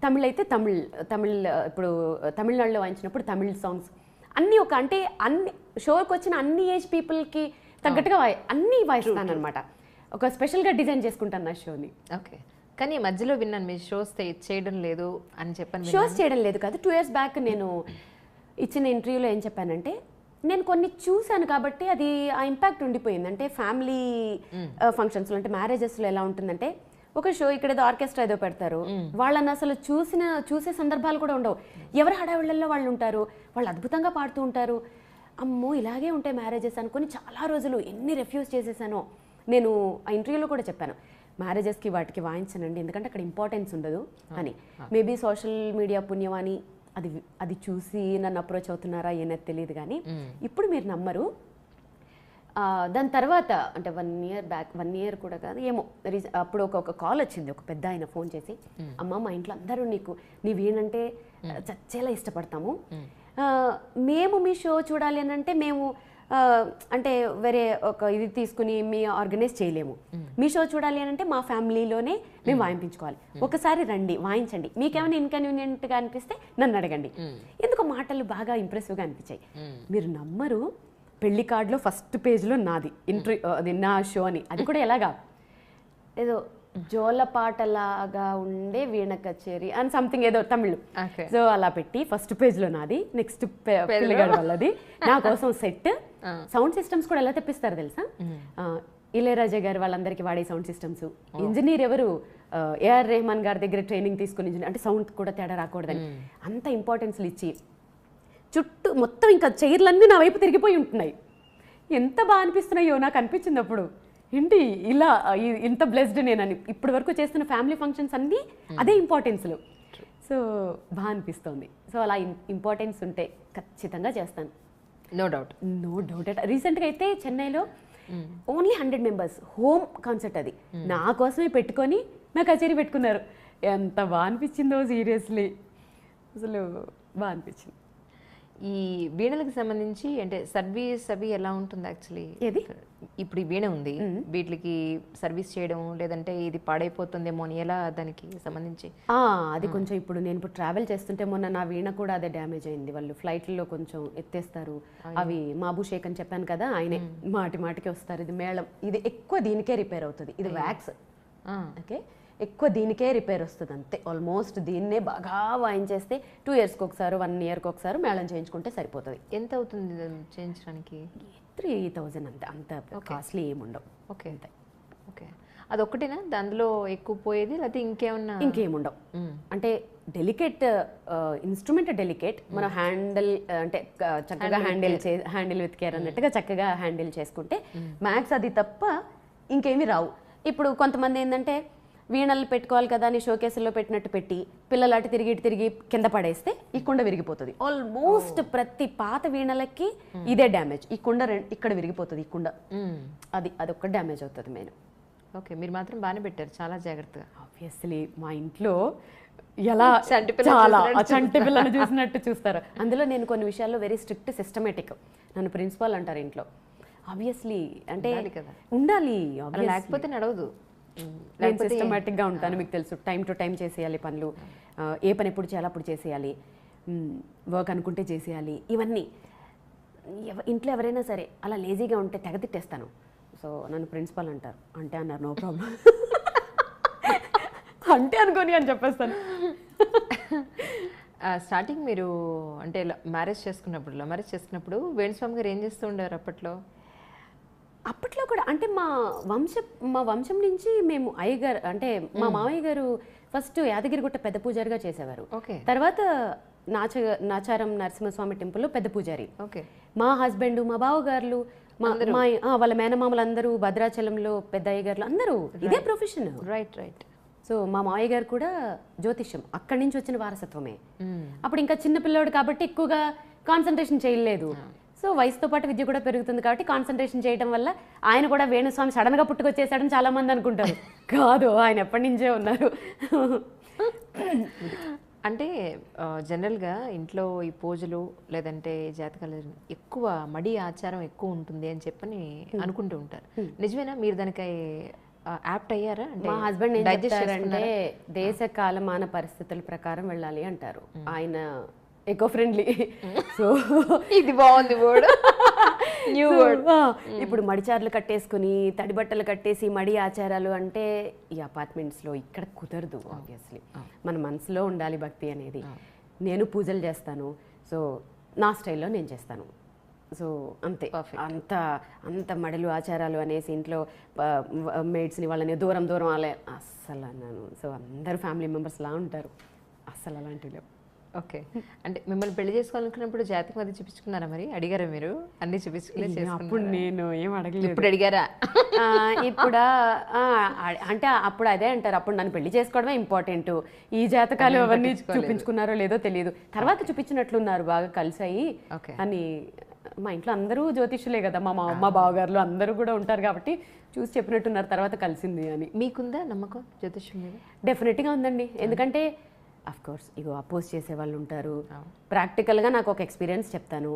Tamil అయితే తమిళ్ ఇప్పుడు తమిళనాడులో వాయించినప్పుడు తమిళ్ సాంగ్స్ అన్నీ అంటే అన్ని షోకి వచ్చిన అన్ని ఏజ్ పీపుల్కి తగ్గట్టుగా అన్నీ వాయిస్తాను అనమాట. ఒక స్పెషల్గా డిజైన్ చేసుకుంటాను నా షోని. ఓకే. కానీ మధ్యలో విన్నాను మీరు షోస్ చేయడం లేదు అని చెప్పాను. షోస్ చేయడం లేదు కాదు. 2 years బ్యాక్ నేను ఇచ్చిన ఇంటర్వ్యూలో ఏం చెప్పానంటే, నేను కొన్ని చూశాను కాబట్టి అది ఆ ఇంపాక్ట్ ఉండిపోయింది. అంటే ఫ్యామిలీ ఫంక్షన్స్లో అంటే మ్యారేజెస్లో ఎలా ఉంటుందంటే, ఒక షో ఇక్కడ ఏదో ఆర్కెస్ట్రా ఏదో పెడతారు, వాళ్ళని అసలు చూసే సందర్భాలు కూడా ఉండవు. ఎవరి హడావిళ్ళల్లో వాళ్ళు ఉంటారు, వాళ్ళు అద్భుతంగా పాడుతూ ఉంటారు. అమ్మో ఇలాగే ఉంటాయి మ్యారేజెస్ అనుకుని చాలా రోజులు ఎన్ని రిఫ్యూజ్ చేసేసానో. నేను ఆ ఇంటర్వ్యూలో కూడా చెప్పాను, మ్యారేజెస్కి వాటికి వాయించనండి ఎందుకంటే అక్కడ ఇంపార్టెన్స్ ఉండదు అని. మేబీ సోషల్ మీడియా పుణ్యమాని అది చూసి నన్ను అప్రోచ్ అవుతున్నారా ఏనది తెలియదు. కానీ ఇప్పుడు మీరు నమ్మరు, దాని తర్వాత అంటే 1 year బ్యాక్, 1 year కూడా కాదు ఏమో, అప్పుడు ఒక కాల్ వచ్చింది. ఒక పెద్ద ఆయన ఫోన్ చేసి, అమ్మ మా ఇంట్లో అందరూ నీ వీణంటే చచ్చేలా ఇష్టపడతాము, మేము మీ షో చూడాలి అని అంటే మేము అంటే వేరే ఒక ఇది తీసుకుని మీ ఆర్గనైజ్ చేయలేము. మీ షో చూడాలి అని అంటే మా ఫ్యామిలీలోనే మేము వాయింపించుకోవాలి. ఒకసారి రండి, వాయించండి, మీకేమైనా ఇన్కన్వీనియంట్గా అనిపిస్తే నన్ను అడగండి. ఎందుకో మాటలు బాగా ఇంప్రెసివ్గా అనిపించాయి. మీరు నమ్మరు, పెళ్లి కార్డులో ఫస్ట్ పేజ్లో నాది అది నా షో అని. అది కూడా ఎలాగా ఏదో జోలపాటలాగా ఉండే వీణ కచేరీ అని సంథింగ్ ఏదో తమిళ్. సో అలా పెట్టి ఫస్ట్ పేజ్లో నాది, నెక్స్ట్ పిల్లగాడు వాళ్ళది, నా కోసం సెట్, సౌండ్ సిస్టమ్స్ కూడా ఎలా తెప్పిస్తారు తెలుసా, ఇళయరాజా గారు వాళ్ళందరికీ వాడే సౌండ్ సిస్టమ్స్. ఇంజనీర్ ఎవరు, ఏఆర్ రెహమాన్ గారి దగ్గర ట్రైనింగ్ తీసుకుని ఇంజనీర్, అంటే సౌండ్ కూడా తేడా రాకూడదని అంత ఇంపార్టెన్స్లు ఇచ్చి చుట్టూ మొత్తం ఇంకా చైర్లన్నీ నా వైపు తిరిగిపోయి ఉంటున్నాయి. ఎంత బాగా అనిపిస్తున్నాయో నాకు అనిపించింది అప్పుడు, ఏంటి ఇలా ఇంత బ్లెస్డ్ నేనని. ఇప్పటి వరకు చేస్తున్న ఫ్యామిలీ ఫంక్షన్స్ అన్నీ అదే ఇంపార్టెన్స్లు. సో బాగా అనిపిస్తుంది. సో అలా ఇంపార్టెన్స్ ఉంటే ఖచ్చితంగా చేస్తాను. No doubt. రీసెంట్గా అయితే చెన్నైలో ఓన్లీ 100 members హోమ్ కాన్సర్ట్, అది నా కోసమే పెట్టుకొని నా కచేరీ పెట్టుకున్నారు. ఎంత బాగా అనిపించిందో సీరియస్లీ, అసలు బాగా అనిపించింది. ఈ వీణలకు సంబంధించి అంటే సర్వీస్ అవి ఎలా ఉంటుంది యాక్చువల్లీ? ఏది ఇప్పుడు ఈ వీణ ఉంది, వీటికి సర్వీస్ చేయడం లేదంటే ఇది పాడైపోతుందేమో అని ఎలా దానికి సంబంధించి? అది కొంచెం ఇప్పుడు నేను ట్రావెల్ చేస్తుంటే మొన్న నా వీణ కూడా అదే డ్యామేజ్ అయింది. వాళ్ళు ఫ్లైట్లో కొంచెం ఎత్తేస్తారు. అవి మాబు షేక్ అని చెప్పాను కదా, ఆయనే మాటికి వస్తారు. ఇది మేళం, ఇది ఎక్కువ దీనికే రిపేర్ అవుతుంది. ఇది వ్యాక్స్, ఓకే, ఎక్కువ దీనికే రిపేర్ వస్తుంది అంతే. ఆల్మోస్ట్ దీన్నే బాగా వాయించేస్తే 2 yearsకి ఒకసారి 1 yearకి ఒకసారి మేళం చేయించుకుంటే సరిపోతుంది. ఎంత అవుతుంది చేయించడానికి? 3,000 అంతే, అంత కాస్ట్లీ ఏముండవు. ఓకే అంతే. ఓకే, అదొక్కటేనా దానిలో ఎక్కువ పోయేది, లేకపోతే ఇంకేముండవు? అంటే డెలికేట్ ఇన్స్ట్రుమెంట్, డెలికేట్, మనం హ్యాండిల్ అంటే చక్కగా హ్యాండిల్ విత్ కేర్ అన్నట్టుగా చక్కగా హ్యాండిల్ చేసుకుంటే మ్యాక్స్ అది తప్ప ఇంకేమీ రావు. ఇప్పుడు కొంతమంది ఏంటంటే వీణలు పెట్టుకోవాలి కదా అని షోకేసుల్లో పెట్టినట్టు పెట్టి పిల్లలు అటు తిరిగి కింద పడేస్తే ఈ కుండ విరిగిపోతుంది. ఆల్మోస్ట్ ప్రతి పాత వీణలకి ఇదే డ్యామేజ్. ఈ కుండ ఇక్కడ విరిగిపోతుంది, ఈ కుండ, అదొక్క డ్యామేజ్ అవుతుంది మెయిన్. ఓకే, మీరు మాత్రం బాగానే పెట్టారు, చాలా జాగ్రత్తగా. ఆబ్వియస్లీ మా ఇంట్లో ఎలా చాలా చంటి పిల్లలు చూసినట్టు చూస్తారు. అందులో నేను కొన్ని విషయాల్లో వెరీ స్ట్రిక్ట్, సిస్టమేటిక్. నన్ను ప్రిన్సిపాల్ అంటారు ఇంట్లో. ఆబ్వియస్లీ అంటే ఉండాలి, లేకపోతే నడవదు. నేను సిస్టమేటిక్గా ఉంటాను, మీకు తెలుసు. టైం టు టైం చేసేయాలి పనులు, ఏ పని ఎప్పుడు చేయాలి అప్పుడు చేసేయాలి, వర్క్ అనుకుంటే చేసేయాలి. ఇవన్నీ ఇంట్లో ఎవరైనా సరే అలా లేజీగా ఉంటే తెగ తిట్టేస్తాను. సో నన్ను ప్రిన్సిపల్ అంటారు. అంటే అన్నారు, నో ప్రాబ్లం అంటే అనుకోని అని చెప్పేస్తాను. స్టార్టింగ్ మీరు అంటే మ్యారేజ్ చేసుకున్నప్పుడు వేణుస్వామి గారు ఏం చేస్తూ ఉండేవారు అప్పట్లో? అప్పట్లో కూడా అంటే మా వంశం నుంచి మేము అయ్యగారు అంటే మా మామయ్య గారు ఫస్ట్ యాదగిరిగుట్ట పెద్ద పూజారిగా చేసేవారు. ఓకే. తర్వాత నాచారం నరసింహస్వామి టెంపుల్లో పెద్ద పూజారి. ఓకే. మా హస్బెండ్, మా బావగారులు, వాళ్ళ మేనమామలు అందరూ భద్రాచలంలో పెద్ద అయ్యగారులు అందరూ ఇదే ప్రొఫెషన్. Right right. సో మా మామయ్య గారు కూడా జ్యోతిష్యం అక్కడి నుంచి వచ్చిన వారసత్వమే. అప్పుడు ఇంకా చిన్న పిల్లోడు కాబట్టి ఎక్కువగా కాన్సన్ట్రేషన్ చేయలేదు. సో వయసుతో పాటు విద్య కూడా పెరుగుతుంది కాబట్టి కాన్సన్ట్రేషన్ చేయడం వల్ల ఆయన కూడా వేణుస్వామి సడన్ గా పుట్టుకొచ్చేసాడని చాలా మంది అనుకుంటారు. కాదు, ఆయన ఎప్పటి నుంచే ఉన్నారు. అంటే జనరల్గా ఇంట్లో ఈ పూజలు లేదంటే జాతకాలు ఎక్కువ మడి ఆచారం ఎక్కువ ఉంటుంది అని చెప్పని అనుకుంటూ ఉంటారు. నిజమేనా? మీరు దానికి యాప్ట్ అయ్యారా? మా హస్బెండ్ ఏం చెప్తారంటే దేశ కాలమాన పరిస్థితుల ప్రకారం వెళ్ళాలి అంటారు. ఆయన ఎకో ఫ్రెండ్లీ. సో ఇది బాగుంది వర్డ్. New word. ఇప్పుడు మడిచార్లు కట్టేసుకుని తడి బట్టలు కట్టేసి మడి ఆచారాలు అంటే ఈ అపార్ట్మెంట్స్లో ఇక్కడ కుదరదు. ఆబ్వియస్లీ మన మనసులో ఉండాలి భక్తి అనేది. నేను పూజలు చేస్తాను, సో నా స్టైల్లో నేను చేస్తాను. సో అంతే. అంత మడలు ఆచారాలు అనేసి ఇంట్లో మేడ్స్ని వాళ్ళని దూరం దూరం అలా అస్సలు అన్నాను. సో అందరు ఫ్యామిలీ మెంబర్స్ లా ఉంటారు, అస్సలు అలాంటివి. ఓకే. అంటే మిమ్మల్ని పెళ్లి చేసుకోవాలనుకున్నప్పుడు జాతకం అది చూపించుకున్నారా? మరి అడిగారా మీరు? అన్ని చూపించుకునే? అప్పుడు నేను ఏం అడగలేదు. ఇప్పుడు అడిగారా? ఇప్పుడు అంటే అప్పుడు అదే అంటారు, అప్పుడు నన్ను పెళ్లి చేసుకోవడమే ఇంపార్టెంట్, ఈ జాతకాలు అవన్నీ చూపించుకున్నారో లేదో తెలియదు. తర్వాత చూపించినట్లున్నారు, బాగా కలిసాయి అని. మా ఇంట్లో అందరూ జ్యోతిష్యులే కదా, మా బావగారులు అందరూ కూడా ఉంటారు కాబట్టి చూసి చెప్పినట్టున్నారు తర్వాత కలిసింది అని. మీకుందా నమ్మకం జ్యోతిష్యం మీద? డెఫినెట్గా ఉందండి. ఎందుకంటే అఫ్ కోర్స్ ఇగో అపోజ్ చేసే వాళ్ళు ఉంటారు. ప్రాక్టికల్గా నాకు ఒక ఎక్స్పీరియన్స్ చెప్తాను.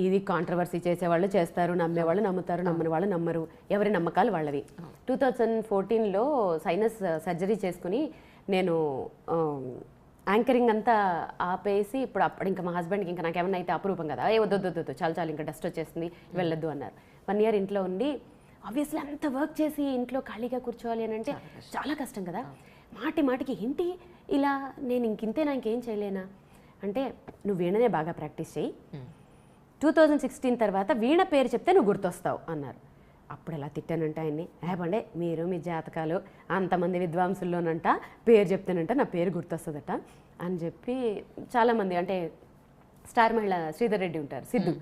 ఇది కాంట్రవర్సీ చేసేవాళ్ళు చేస్తారు, నమ్మేవాళ్ళు నమ్ముతారు, నమ్మని వాళ్ళు నమ్మరు. ఎవరి నమ్మకాలు వాళ్ళవి. 2014లో సైనస్ సర్జరీ చేసుకుని నేను యాంకరింగ్ అంతా ఆపేసి అప్పుడు ఇంకా మా హస్బెండ్కి ఇంకా నాకేమన్నా అయితే అపురూపం కదా, వద్దు చాలు ఇంకా డస్ట్ వచ్చేస్తుంది వెళ్ళొద్దు అన్నారు. 1 year ఇంట్లో ఉండి ఆబ్వియస్లీ అంత వర్క్ చేసి ఇంట్లో ఖాళీగా కూర్చోవాలి అని అంటే చాలా కష్టం కదా. మాటికి ఏంటి ఇలా నేను ఇంకింతేనా, ఇంకేం చేయలేనా అంటే నువ్వు వీణనే బాగా ప్రాక్టీస్ చేయి, 2016 తర్వాత వీణ పేరు చెప్తే నువ్వు గుర్తొస్తావు అన్నారు. అప్పుడు ఎలా తిట్టానంటే ఆయన్ని, ఏమండే మీరు మీ జాతకాలు అంతమంది విద్వాంసుల్లోనంట పేరు చెప్తానంట నా పేరు గుర్తొస్తుందట అని చెప్పి చాలామంది అంటే స్టార్ మహిళ శ్రీధర్ రెడ్డి ఉంటారు, సిద్ధు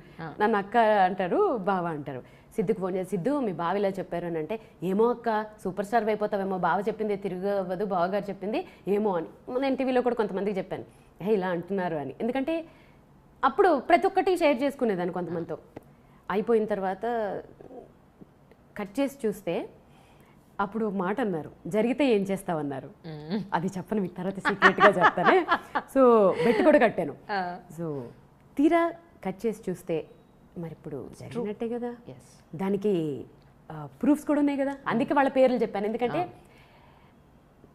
నన్ను అక్క అంటారు, బావ అంటారు. సిద్ధుకు ఫోన్ చేసి, సిద్ధు మీ బావ ఇలా చెప్పారు అని అంటే, ఏమో అక్క సూపర్ స్టార్ అయిపోతావేమో, బావ చెప్పింది తిరగవద్దు, బావగారు చెప్పింది ఏమో అని. నేను టీవీలో కూడా కొంతమందికి చెప్పాను ఇలా అంటున్నారు అని. ఎందుకంటే అప్పుడు ప్రతి ఒక్కటి షేర్ చేసుకునేదాన్ని కొంతమందితో. అయిపోయిన తర్వాత కట్ చేసి చూస్తే అప్పుడు మాట అన్నారు, జరిగితే ఏం చేస్తావన్నారు. అది చెప్పను మీకు, తర్వాత సీక్రెట్గా చెప్తానే. సో బెట్ కూడా కట్టాను. సో తీరా కట్ చేసి చూస్తే మరి ఇప్పుడు జరిగినట్టే కదా, దానికి ప్రూఫ్స్ కూడా ఉన్నాయి కదా. అందుకే వాళ్ళ పేర్లు చెప్పాను. ఎందుకంటే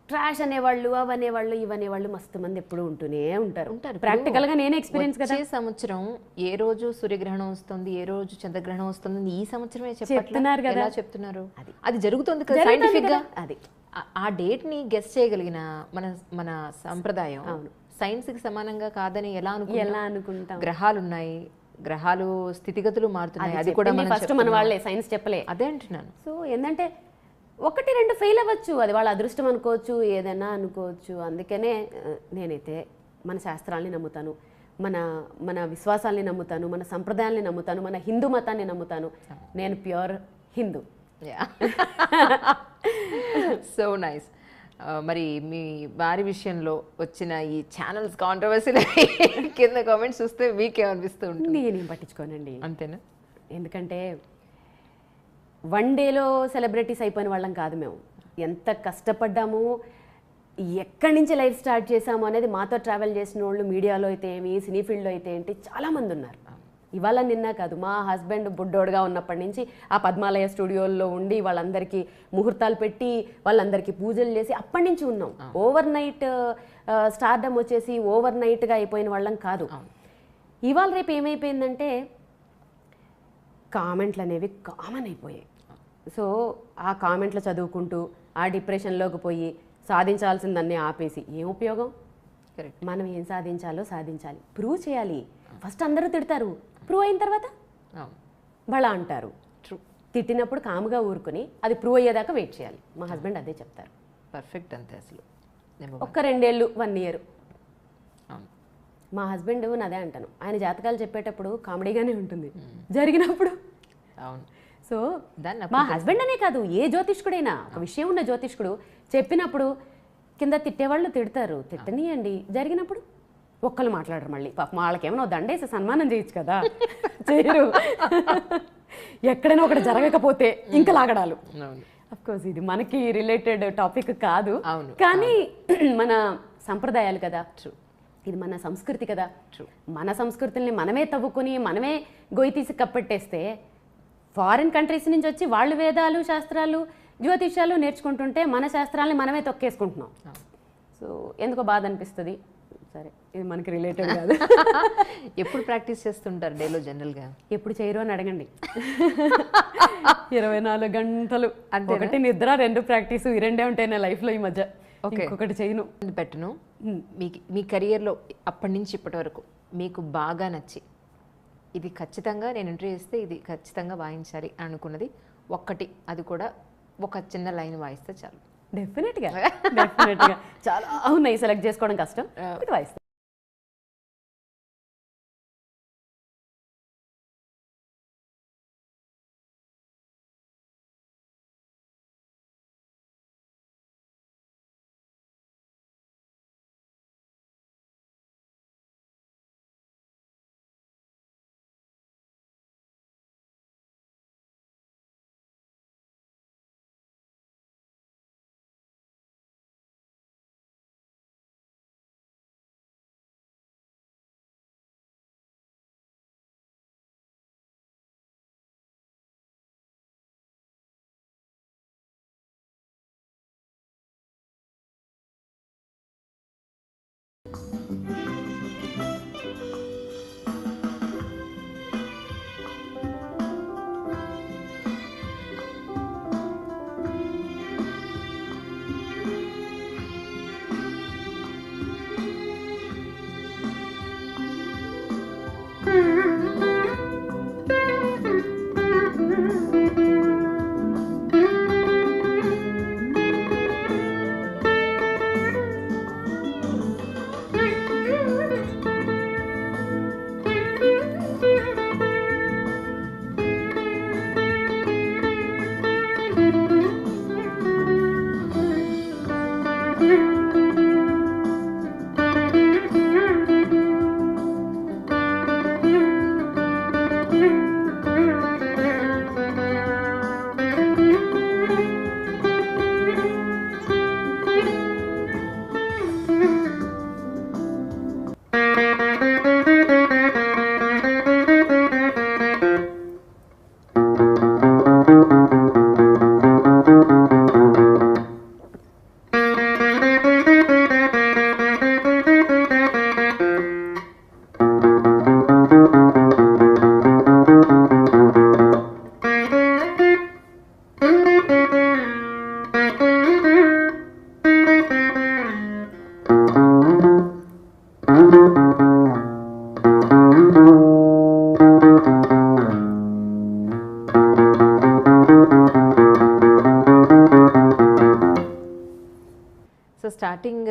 ట్రాష్ అనేవాళ్ళు, అవనేవాళ్ళు, ఇవనేవాళ్ళు మస్తు మంది ఎప్పుడు ఉంటూనే ఉంటారు. ప్రాక్టికల్ గా నేనే ఎక్స్పీరియన్స్ కదా. సంవత్సరం ఏ రోజు సూర్యగ్రహణం వస్తుంది, ఏ రోజు చంద్రగ్రహణం వస్తుంది, ఈ సంవత్సరమే చెప్తున్నారు కదా. చెప్తున్నారు అది జరుగుతుంది కదా సైంటిఫిక్ గా. అది ఆ డేట్ ని గెస్ చేయగలిగిన మన సంప్రదాయం సైన్స్ కి సమానంగా కాదని ఎలా అనుకుంటాం? గ్రహాలు ఉన్నాయి, గ్రహాలు స్థితిగతులు మారుతున్నాయి, అది కూడా ఫస్ట్ మన వాళ్ళే, సైన్స్ చెప్పలే. అదే అంటున్నాను. సో ఏంటంటే 1-2 ఫెయిల్ అవ్వచ్చు, అది వాళ్ళ అదృష్టం అనుకోవచ్చు, ఏదైనా అనుకోవచ్చు. అందుకనే నేనైతే మన శాస్త్రాల్ని నమ్ముతాను, మన విశ్వాసాల్ని నమ్ముతాను, మన సంప్రదాయాల్ని నమ్ముతాను, మన హిందూ మతాన్ని నమ్ముతాను. నేను ప్యూర్ హిందూ. So nice. మరి మీ వారి విషయంలో వచ్చిన ఈ ఛానల్స్ కాంట్రవర్సీలు కింద కామెంట్స్ చూస్తే మీకేమనిపిస్తూ ఉంటుంది? నేనేం పట్టించుకోనండి. అంతేనా? ఎందుకంటే 1 dayలో సెలబ్రిటీస్ అయిపోయిన వాళ్ళం కాదు మేము. ఎంత కష్టపడ్డాము, ఎక్కడి నుంచి లైఫ్ స్టార్ట్ చేసాము అనేది మాతో ట్రావెల్ చేసిన వాళ్ళు మీడియాలో అయితే ఏమి, సినీ ఫీల్డ్లో అయితే ఏంటి చాలామంది ఉన్నారు. ఇవాళ నిన్న కాదు, మా హస్బెండ్ బుడ్డోడుగా ఉన్నప్పటి నుంచి ఆ పద్మాలయ స్టూడియోల్లో ఉండి వాళ్ళందరికీ ముహూర్తాలు పెట్టి వాళ్ళందరికీ పూజలు చేసి అప్పటి నుంచి ఉన్నాం. ఓవర్ నైట్ స్టార్డమ్ వచ్చేసి ఓవర్ నైట్గా అయిపోయిన వాళ్ళం కాదు. ఇవాళ రేపు ఏమైపోయిందంటే కామెంట్లు అనేవి కామన్ అయిపోయాయి. సో ఆ కామెంట్లు చదువుకుంటూ ఆ డిప్రెషన్లోకి పోయి సాధించాల్సిందన్నీ ఆపేసి ఏం ఉపయోగం? మనం ఏం సాధించాలో సాధించాలి, ప్రూవ్ చేయాలి. ఫస్ట్ అందరూ తిడతారు, ప్రూవ్ అయిన తర్వాత బళ అంటారు. ట్రూ. తిట్టినప్పుడు కాముగా ఊరుకుని అది ప్రూవ్ అయ్యేదాకా వెయిట్ చేయాలి. మా హస్బెండ్ అదే చెప్తారు. పర్ఫెక్ట్ అంతే అసలు. ఒక్క 2 ఏళ్ళు 1 ఇయర్. అవును. మా హస్బెండ్ అదే అంటాను, ఆయన జాతకాలు చెప్పేటప్పుడు కామెడీగానే ఉంటుంది, జరిగినప్పుడు. అవును. సో దాన్ని మా హస్బెండ్ అనే కాదు, ఏ జ్యోతిష్కుడైనా ఒక విషయం ఉన్న జ్యోతిష్కుడు చెప్పినప్పుడు కింద తిట్టేవాళ్ళు తిడతారు, తిట్టనియండి. జరిగినప్పుడు ఒక్కళ్ళు మాట్లాడరు. మళ్ళీ పాపం వాళ్ళకేమైనా దండేసి సన్మానం చేయొచ్చు కదా, చేయరు. ఎక్కడైనా ఒకటి జరగకపోతే ఇంకా లాగడాలు. అఫ్కోర్స్ ఇది మనకి రిలేటెడ్ టాపిక్ కాదు, కానీ మన సంప్రదాయాలు కదా, ఇది మన సంస్కృతి కదా. మన సంస్కృతుల్ని మనమే తవ్వుకొని మనమే గొయ్యి తీసి కప్పెట్టేస్తే ఫారిన్ కంట్రీస్ నుంచి వచ్చి వాళ్ళు వేదాలు శాస్త్రాలు జ్యోతిష్యాలు నేర్చుకుంటుంటే మన శాస్త్రాలని మనమే తొక్కేసుకుంటున్నాం. సో ఎందుకో బాధ అనిపిస్తుంది. సరే, ఇది మనకి రిలేటెడ్ కాదు. ఎప్పుడు ప్రాక్టీస్ చేస్తుంటారు డేలో జనరల్గా? ఎప్పుడు చేయరు అని అడగండి. 24 గంటలు ఒకటి నిద్ర, 2 ప్రాక్టీసు, ఈ 2 ఉంటాయి నా లైఫ్లో ఈ మధ్య. ఇంకొకటి చేయను, పెట్టను. మీ కెరియర్లో అప్పటి నుంచి ఇప్పటి వరకు మీకు బాగా నచ్చి ఇది ఖచ్చితంగా నేను ఇంటర్వ్యూ చేస్తే ఇది ఖచ్చితంగా వాయించాలి అనుకున్నది ఒక్కటి, అది కూడా ఒక చిన్న లైన్ వాయిస్తే చాలు? డెఫినెట్గా చాలా ఉన్నాయి, సెలెక్ట్ చేసుకోవడం కష్టం, ఇది వాయిస్తాను. సో స్టార్టింగ్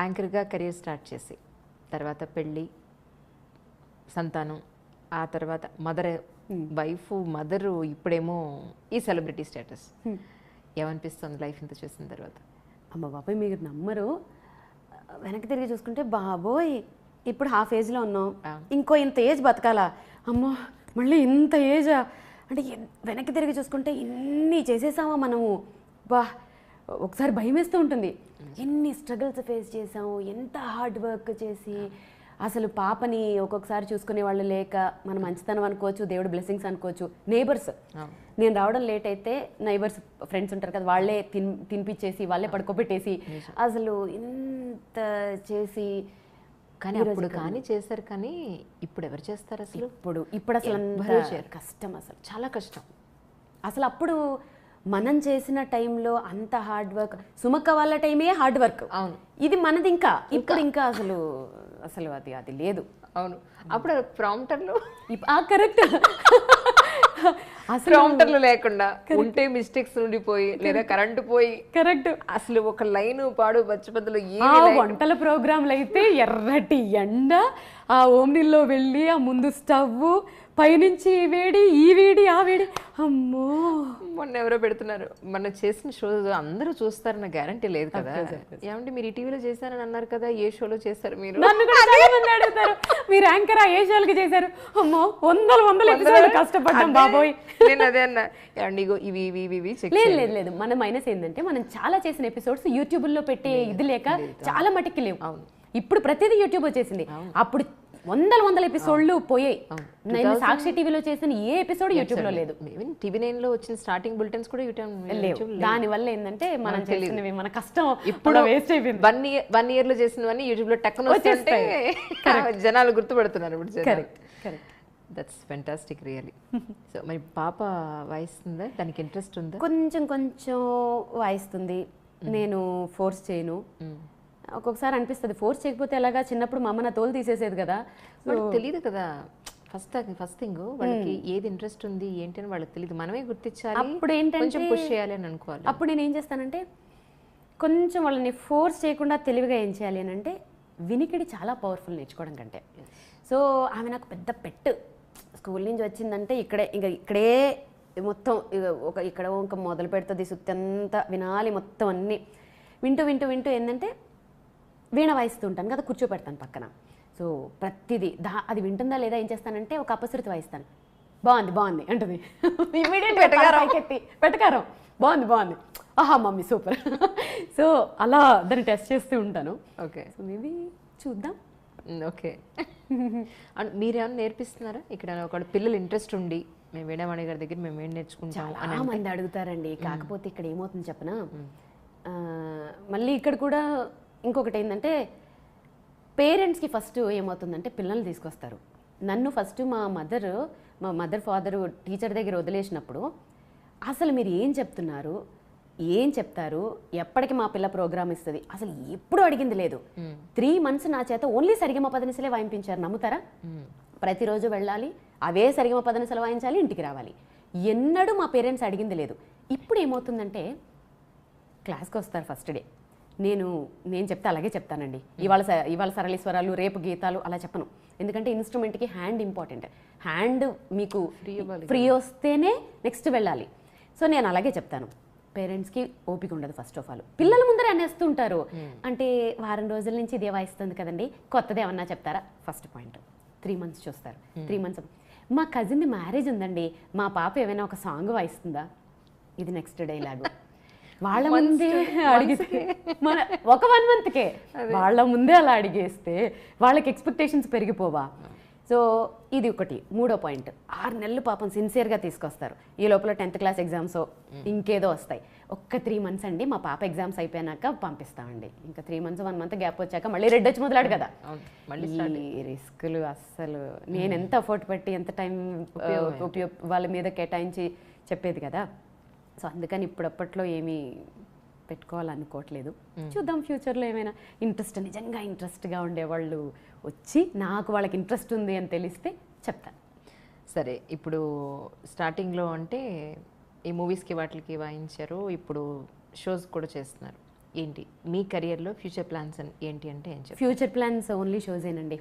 యాంకర్గా కెరీర్ స్టార్ట్ చేసి తర్వాత పెళ్ళి, సంతానం, ఆ తర్వాత వైఫ్ మదరు, ఇప్పుడేమో ఈ సెలబ్రిటీ స్టేటస్. ఏమనిపిస్తుంది లైఫ్ ఇంత చూసిన తర్వాత? అమ్మ బాబాయ్ మీరు నమ్మరు, వెనక్కి తిరిగి చూసుకుంటే బాబోయ్ ఇప్పుడు హాఫ్ ఏజ్లో ఉన్నాం, ఇంకో ఇంత ఏజ్ బతకాలా, అమ్మో మళ్ళీ ఇంత ఏజా అంటే వెనక్కి తిరిగి చూసుకుంటే ఇన్ని చేసేసామా మనము, బా ఒకసారి భయం వేస్తూ ఉంటుంది. ఎన్ని స్ట్రగుల్స్ ఫేస్ చేసాము, ఎంత హార్డ్ వర్క్ చేసి, అసలు పాపని ఒక్కొక్కసారి చూసుకునే వాళ్ళు లేక, మన మంచితనం అనుకోవచ్చు, దేవుడు బ్లెస్సింగ్స్ అనుకోవచ్చు. నేబర్స్, నేను రావడం లేట్ అయితే నైబర్స్ ఫ్రెండ్స్ ఉంటారు కదా, వాళ్ళే తినిపించేసి వాళ్ళే పడుకోబెట్టేసి అసలు ఇంత చేసి, కానీ అప్పుడు కానీ చేశారు, కానీ ఇప్పుడు ఎవరు చేస్తారు అసలు? ఇప్పుడు అసలు కష్టం, అసలు చాలా కష్టం. అసలు అప్పుడు మనం చేసిన టైంలో అంత హార్డ్ వర్క్, సుమక్క వాళ్ళ టైమే హార్డ్ వర్క్, అవును, ఇది మనది ఇంకా ఇంకా అసలు అసలు అది లేదు. అవును, అప్పుడు ప్రాంప్టర్లు కరెక్ట్ ప్రాంప్టర్లు లేకుండా ఉంటే మిస్టేక్స్ ఉండిపోయి లేదా కరెంటు పోయి కరెక్ట్ అసలు ఒక లైన్ పాడు బచ్చిపద్దలు వంటల ప్రోగ్రాంలు అయితే ఎర్రటి ఎండ, ఆ ఓమ్నిల్లో వెళ్ళి ఆ ముందు స్టవ్, పైనుంచి ఈ వేడి ఆ వేడి, అమ్మో. మొన్న ఎవరో పెడుతున్నారు, మన చేసిన షో అందరూ చూస్తారన్న గ్యారంటీ లేదు కదా. ఏమంటే మీరు ఈ టీవీలో చేశారని అన్నారు కదా, ఏ షోలో చేశారు మీరు? నన్ను కూడా చాలా మంది అడుగుతారు, మీరు యాంకర్ ఏ షోలకి చేశారు? అమ్మో, వందల ఎపిసోడ్లు కష్టపడ్డాం బాబోయ్. నేను అదే అన్నా, ఏమండి ఇగో ఇవి చెక్. లేదు మన మైనస్ ఏంటంటే మనం చాలా చేసిన ఎపిసోడ్స్ యూట్యూబ్ లో పెట్టే ఇది లేక చాలా మటుకి లేవు. ఇప్పుడు ప్రతిదీ యూట్యూబ్ వచ్చేసింది. అప్పుడు వందల ఎపిసోడ్లు పోయాయి. నేను సాక్షి టీవీలో చేసిన ఏ ఎపిసోడ్ యూట్యూబ్ లో లేదు. TV9 లో వచ్చిన స్టార్టింగ్ బులెటిన్స్ కూడా యూట్యూబ్. దాని వల్ల ఏంటంటే మనం చేసినవి మన కష్టం ఇప్పుడు వేస్ట్ అయిపోయింది. 1 year లో చేసినవన్నీ యూట్యూబ్ లో టక్కున వచ్చేస్తే జనాలు గుర్తుపడుతున్నారు ఇప్పుడు. Correct. That's fantastic really. So మరి పాప వాయిస్తుందా? దానికి ఇంట్రెస్ట్ ఉందా? కొంచెం వాయిస్తుంది. నేను ఫోర్స్ చేయను. ఒక్కొక్కసారి అనిపిస్తుంది ఫోర్స్ చేయకపోతే ఎలాగా, చిన్నప్పుడు మా అమ్మ నా తోలు తీసేసేది కదా. వాళ్ళకి తెలియదు కదా ఫస్ట్ థింగ్, వాళ్ళకి ఏది ఇంట్రెస్ట్ ఉంది ఏంటి అని వాళ్ళకి తెలియదు. మనమే గుర్తించాలి, అప్పుడు ఏంటంటే పుష్ చేయాలి అని అనుకోవాలి. అప్పుడు నేను ఏం చేస్తానంటే కొంచెం వాళ్ళని ఫోర్స్ చేయకుండా తెలివిగా ఏం చేయాలి అని అంటే, వినికిడి చాలా పవర్ఫుల్ నేర్చుకోవడం కంటే. సో ఆమె నాకు పెద్ద పెట్. స్కూల్ నుంచి వచ్చిందంటే ఇక్కడే మొత్తం ఇక్కడ ఇంకా మొదలు పెడుతుంది, సుత్తంతా వినాలి మొత్తం అన్నీ. వింటూ ఏంటంటే వీణ వాయిస్తూ ఉంటాను కదా, కూర్చోపెడతాను పక్కన. సో ప్రతిదీ అది వింటుందా లేదా ఏం చేస్తానంటే ఒక అపశృతి వాయిస్తాను. బాగుంది అంటుంది. ఇమీడియట్ పెట్టకారం బాగుంది, ఆహా మమ్మీ సూపర్. సో అలా దాన్ని టెస్ట్ చేస్తూ ఉంటాను. ఓకే, సో మేబీ చూద్దాం. ఓకే. మీరేమన్నా నేర్పిస్తున్నారా ఇక్కడ? ఒక పిల్లలు ఇంట్రెస్ట్ ఉండి మేము వీణావాణి గారి దగ్గర మేము ఏం నేర్చుకుంటాం చాలా మంది అడుగుతారండి. కాకపోతే ఇక్కడ ఏమవుతుంది చెప్పనా, మళ్ళీ ఇక్కడ కూడా ఇంకొకటి ఏంటంటే పేరెంట్స్కి ఫస్ట్ ఏమవుతుందంటే పిల్లల్ని తీసుకొస్తారు. నన్ను ఫస్ట్ మా మదర్ ఫాదర్ టీచర్ దగ్గర వదిలేసినప్పుడు అసలు మీరు ఏం చెప్తున్నారు, ఏం చెప్తారు, ఎప్పటికి మా పిల్ల ప్రోగ్రామ్ ఇస్తుంది అసలు ఎప్పుడు అడిగింది లేదు. 3 months నా చేత ఓన్లీ సరిగమ పదనిసలే వాయింపించారు. నమ్ముతారా? ప్రతిరోజు వెళ్ళాలి, అవే సరిగమ పదనిసలు వాయించాలి, ఇంటికి రావాలి. ఎన్నడూ మా పేరెంట్స్ అడిగింది లేదు. ఇప్పుడు ఏమవుతుందంటే క్లాస్కి వస్తారు ఫస్ట్ డే, నేను చెప్తే అలాగే చెప్తానండి. ఇవాళ సరళీస్వరాలు, రేపు గీతాలు అలా చెప్పను. ఎందుకంటే ఇన్స్ట్రుమెంట్కి హ్యాండ్ ఇంపార్టెంట్. హ్యాండ్ మీకు ఫ్రీ వస్తేనే నెక్స్ట్ వెళ్ళాలి. సో నేను అలాగే చెప్తాను. పేరెంట్స్కి ఓపిక ఉండదు ఫస్ట్ ఆఫ్ ఆల్. పిల్లల ముందరే అనేస్తుంటారు. అంటే వారం రోజుల నుంచి ఇదే వాయిస్తుంది కదండి, కొత్తది ఏమన్నా చెప్తారా? ఫస్ట్ పాయింట్ 3 months చూస్తారు. 3 months మా కజిన్ది మ్యారేజ్ ఉందండి, మా పాప ఏమైనా ఒక సాంగ్ వాయిస్తుందా? ఇది నెక్స్ట్ డైలాగు. వాళ్ళ ముందే అడిగితే ఒక 1 monthకే వాళ్ళ ముందే అలా అడిగేస్తే వాళ్ళకి ఎక్స్పెక్టేషన్స్ పెరిగిపోవా? సో ఇది ఒకటి. 3వ పాయింట్, 6 నెలలు పాపం సిన్సియర్గా తీసుకొస్తారు. ఈ లోపల 10th class ఎగ్జామ్స్ ఇంకేదో వస్తాయి. ఒక్క 3 months అండి, మా పాప ఎగ్జామ్స్ అయిపోయాక పంపిస్తామండి. ఇంకా 3 months 1 month గ్యాప్ వచ్చాక మళ్ళీ రెడ్ వచ్చి మొదలాడు కదా. ఈ రిస్కులు అస్సలు నేను ఎంత ఎఫర్ట్ పెట్టి ఎంత టైం వాళ్ళ మీద కేటాయించి చెప్పేది కదా. సో అందుకని ఇప్పుడప్పట్లో ఏమీ పెట్టుకోవాలనుకోవట్లేదు. చూద్దాం ఫ్యూచర్లో ఏమైనా నిజంగా ఇంట్రెస్ట్గా ఉండేవాళ్ళు వచ్చి నాకు వాళ్ళకి ఇంట్రెస్ట్ ఉంది అని తెలిస్తే చెప్తాను. సరే, ఇప్పుడు స్టార్టింగ్లో అంటే ఈ మూవీస్కి వాటికి వాయించారు, ఇప్పుడు షోస్ కూడా చేస్తున్నారు. ఏంటి మీ కెరియర్లో ఫ్యూచర్ ప్లాన్స్ ఏంటి అంటే ఏం చెప్పారు? ఫ్యూచర్ ప్లాన్స్ ఓన్లీ షోసేనండి.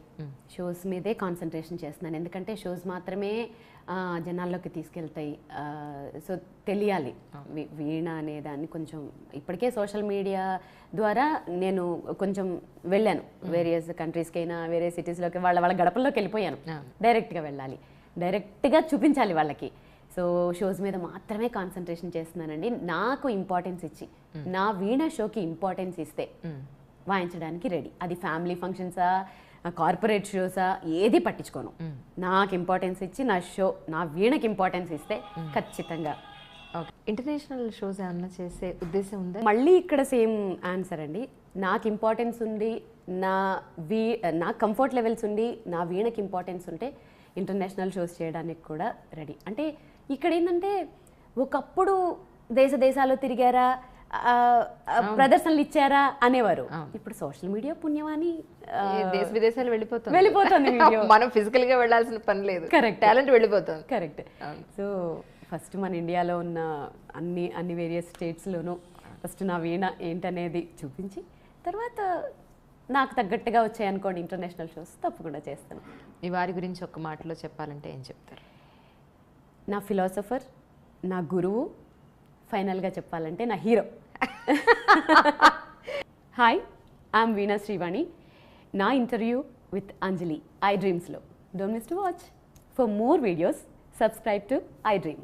షోస్ మీదే కాన్సన్ట్రేషన్ చేస్తున్నాను. ఎందుకంటే షోస్ మాత్రమే జనాల్లోకి తీసుకెళ్తాయి. సో తెలియాలి వీణ అనేదాన్ని. కొంచెం ఇప్పటికే సోషల్ మీడియా ద్వారా నేను కొంచెం వెళ్ళాను వేరియస్ కంట్రీస్కైనా, వేరే సిటీస్లోకి, వాళ్ళ గడపల్లోకి వెళ్ళిపోయాను. డైరెక్ట్గా వెళ్ళాలి, డైరెక్ట్గా చూపించాలి వాళ్ళకి. సో షోస్ మీద మాత్రమే కాన్సన్ట్రేషన్ చేస్తున్నానండి. నాకు ఇంపార్టెన్స్ ఇచ్చి నా వీణ షోకి ఇంపార్టెన్స్ ఇస్తే వాయించడానికి రెడీ. అది ఫ్యామిలీ ఫంక్షన్సా, కార్పొరేట్ షోసా, ఏది పట్టించుకోను. నాకు ఇంపార్టెన్స్ ఇచ్చి నా వీణకి ఇంపార్టెన్స్ ఇస్తే ఖచ్చితంగా. ఇంటర్నేషనల్ షోస్ ఏమన్నా చేసే ఉద్దేశం ఉందా? మళ్ళీ ఇక్కడ సేమ్ ఆన్సర్ అండి. నాకు ఇంపార్టెన్స్ ఉండి నా కంఫర్ట్ లెవెల్స్ ఉండి నా వీణకి ఇంపార్టెన్స్ ఉంటే ఇంటర్నేషనల్ షోస్ చేయడానికి కూడా రెడీ. అంటే ఇక్కడ ఏంటంటే ఒకప్పుడు దేశాలు తిరిగారా, ప్రదర్శనలు ఇచ్చారా అనేవారు. ఇప్పుడు సోషల్ మీడియా పుణ్యమాని దేశ విదేశాలు వెళ్ళిపోతుంది video. మనం ఫిజికల్ గా వెళ్ళాల్సిన పని లేదు. Correct. టాలెంట్ వెళ్ళిపోతుంది. కరెక్ట్. సో ఫస్ట్ మన ఇండియాలో ఉన్న అన్ని వేరియస్ స్టేట్స్లోనూ ఫస్ట్ నా వీణ ఏంటనేది చూపించి తర్వాత నాకు తగ్గట్టుగా వచ్చాయనుకోండి ఇంటర్నేషనల్ షోస్ తప్పకుండా చేస్తాను. మీ వారి గురించి ఒక్క మాటలో చెప్పాలంటే ఏం చెప్తారు? నా ఫిలాసఫర్, నా గురువు, ఫైనల్గా చెప్పాలంటే నా hero. Hi, I'm Veena Srivani. నా ఇంటర్వ్యూ విత్ అంజలి ఐ డ్రీమ్స్లో. Don't miss to watch. For more videos subscribe to I dream.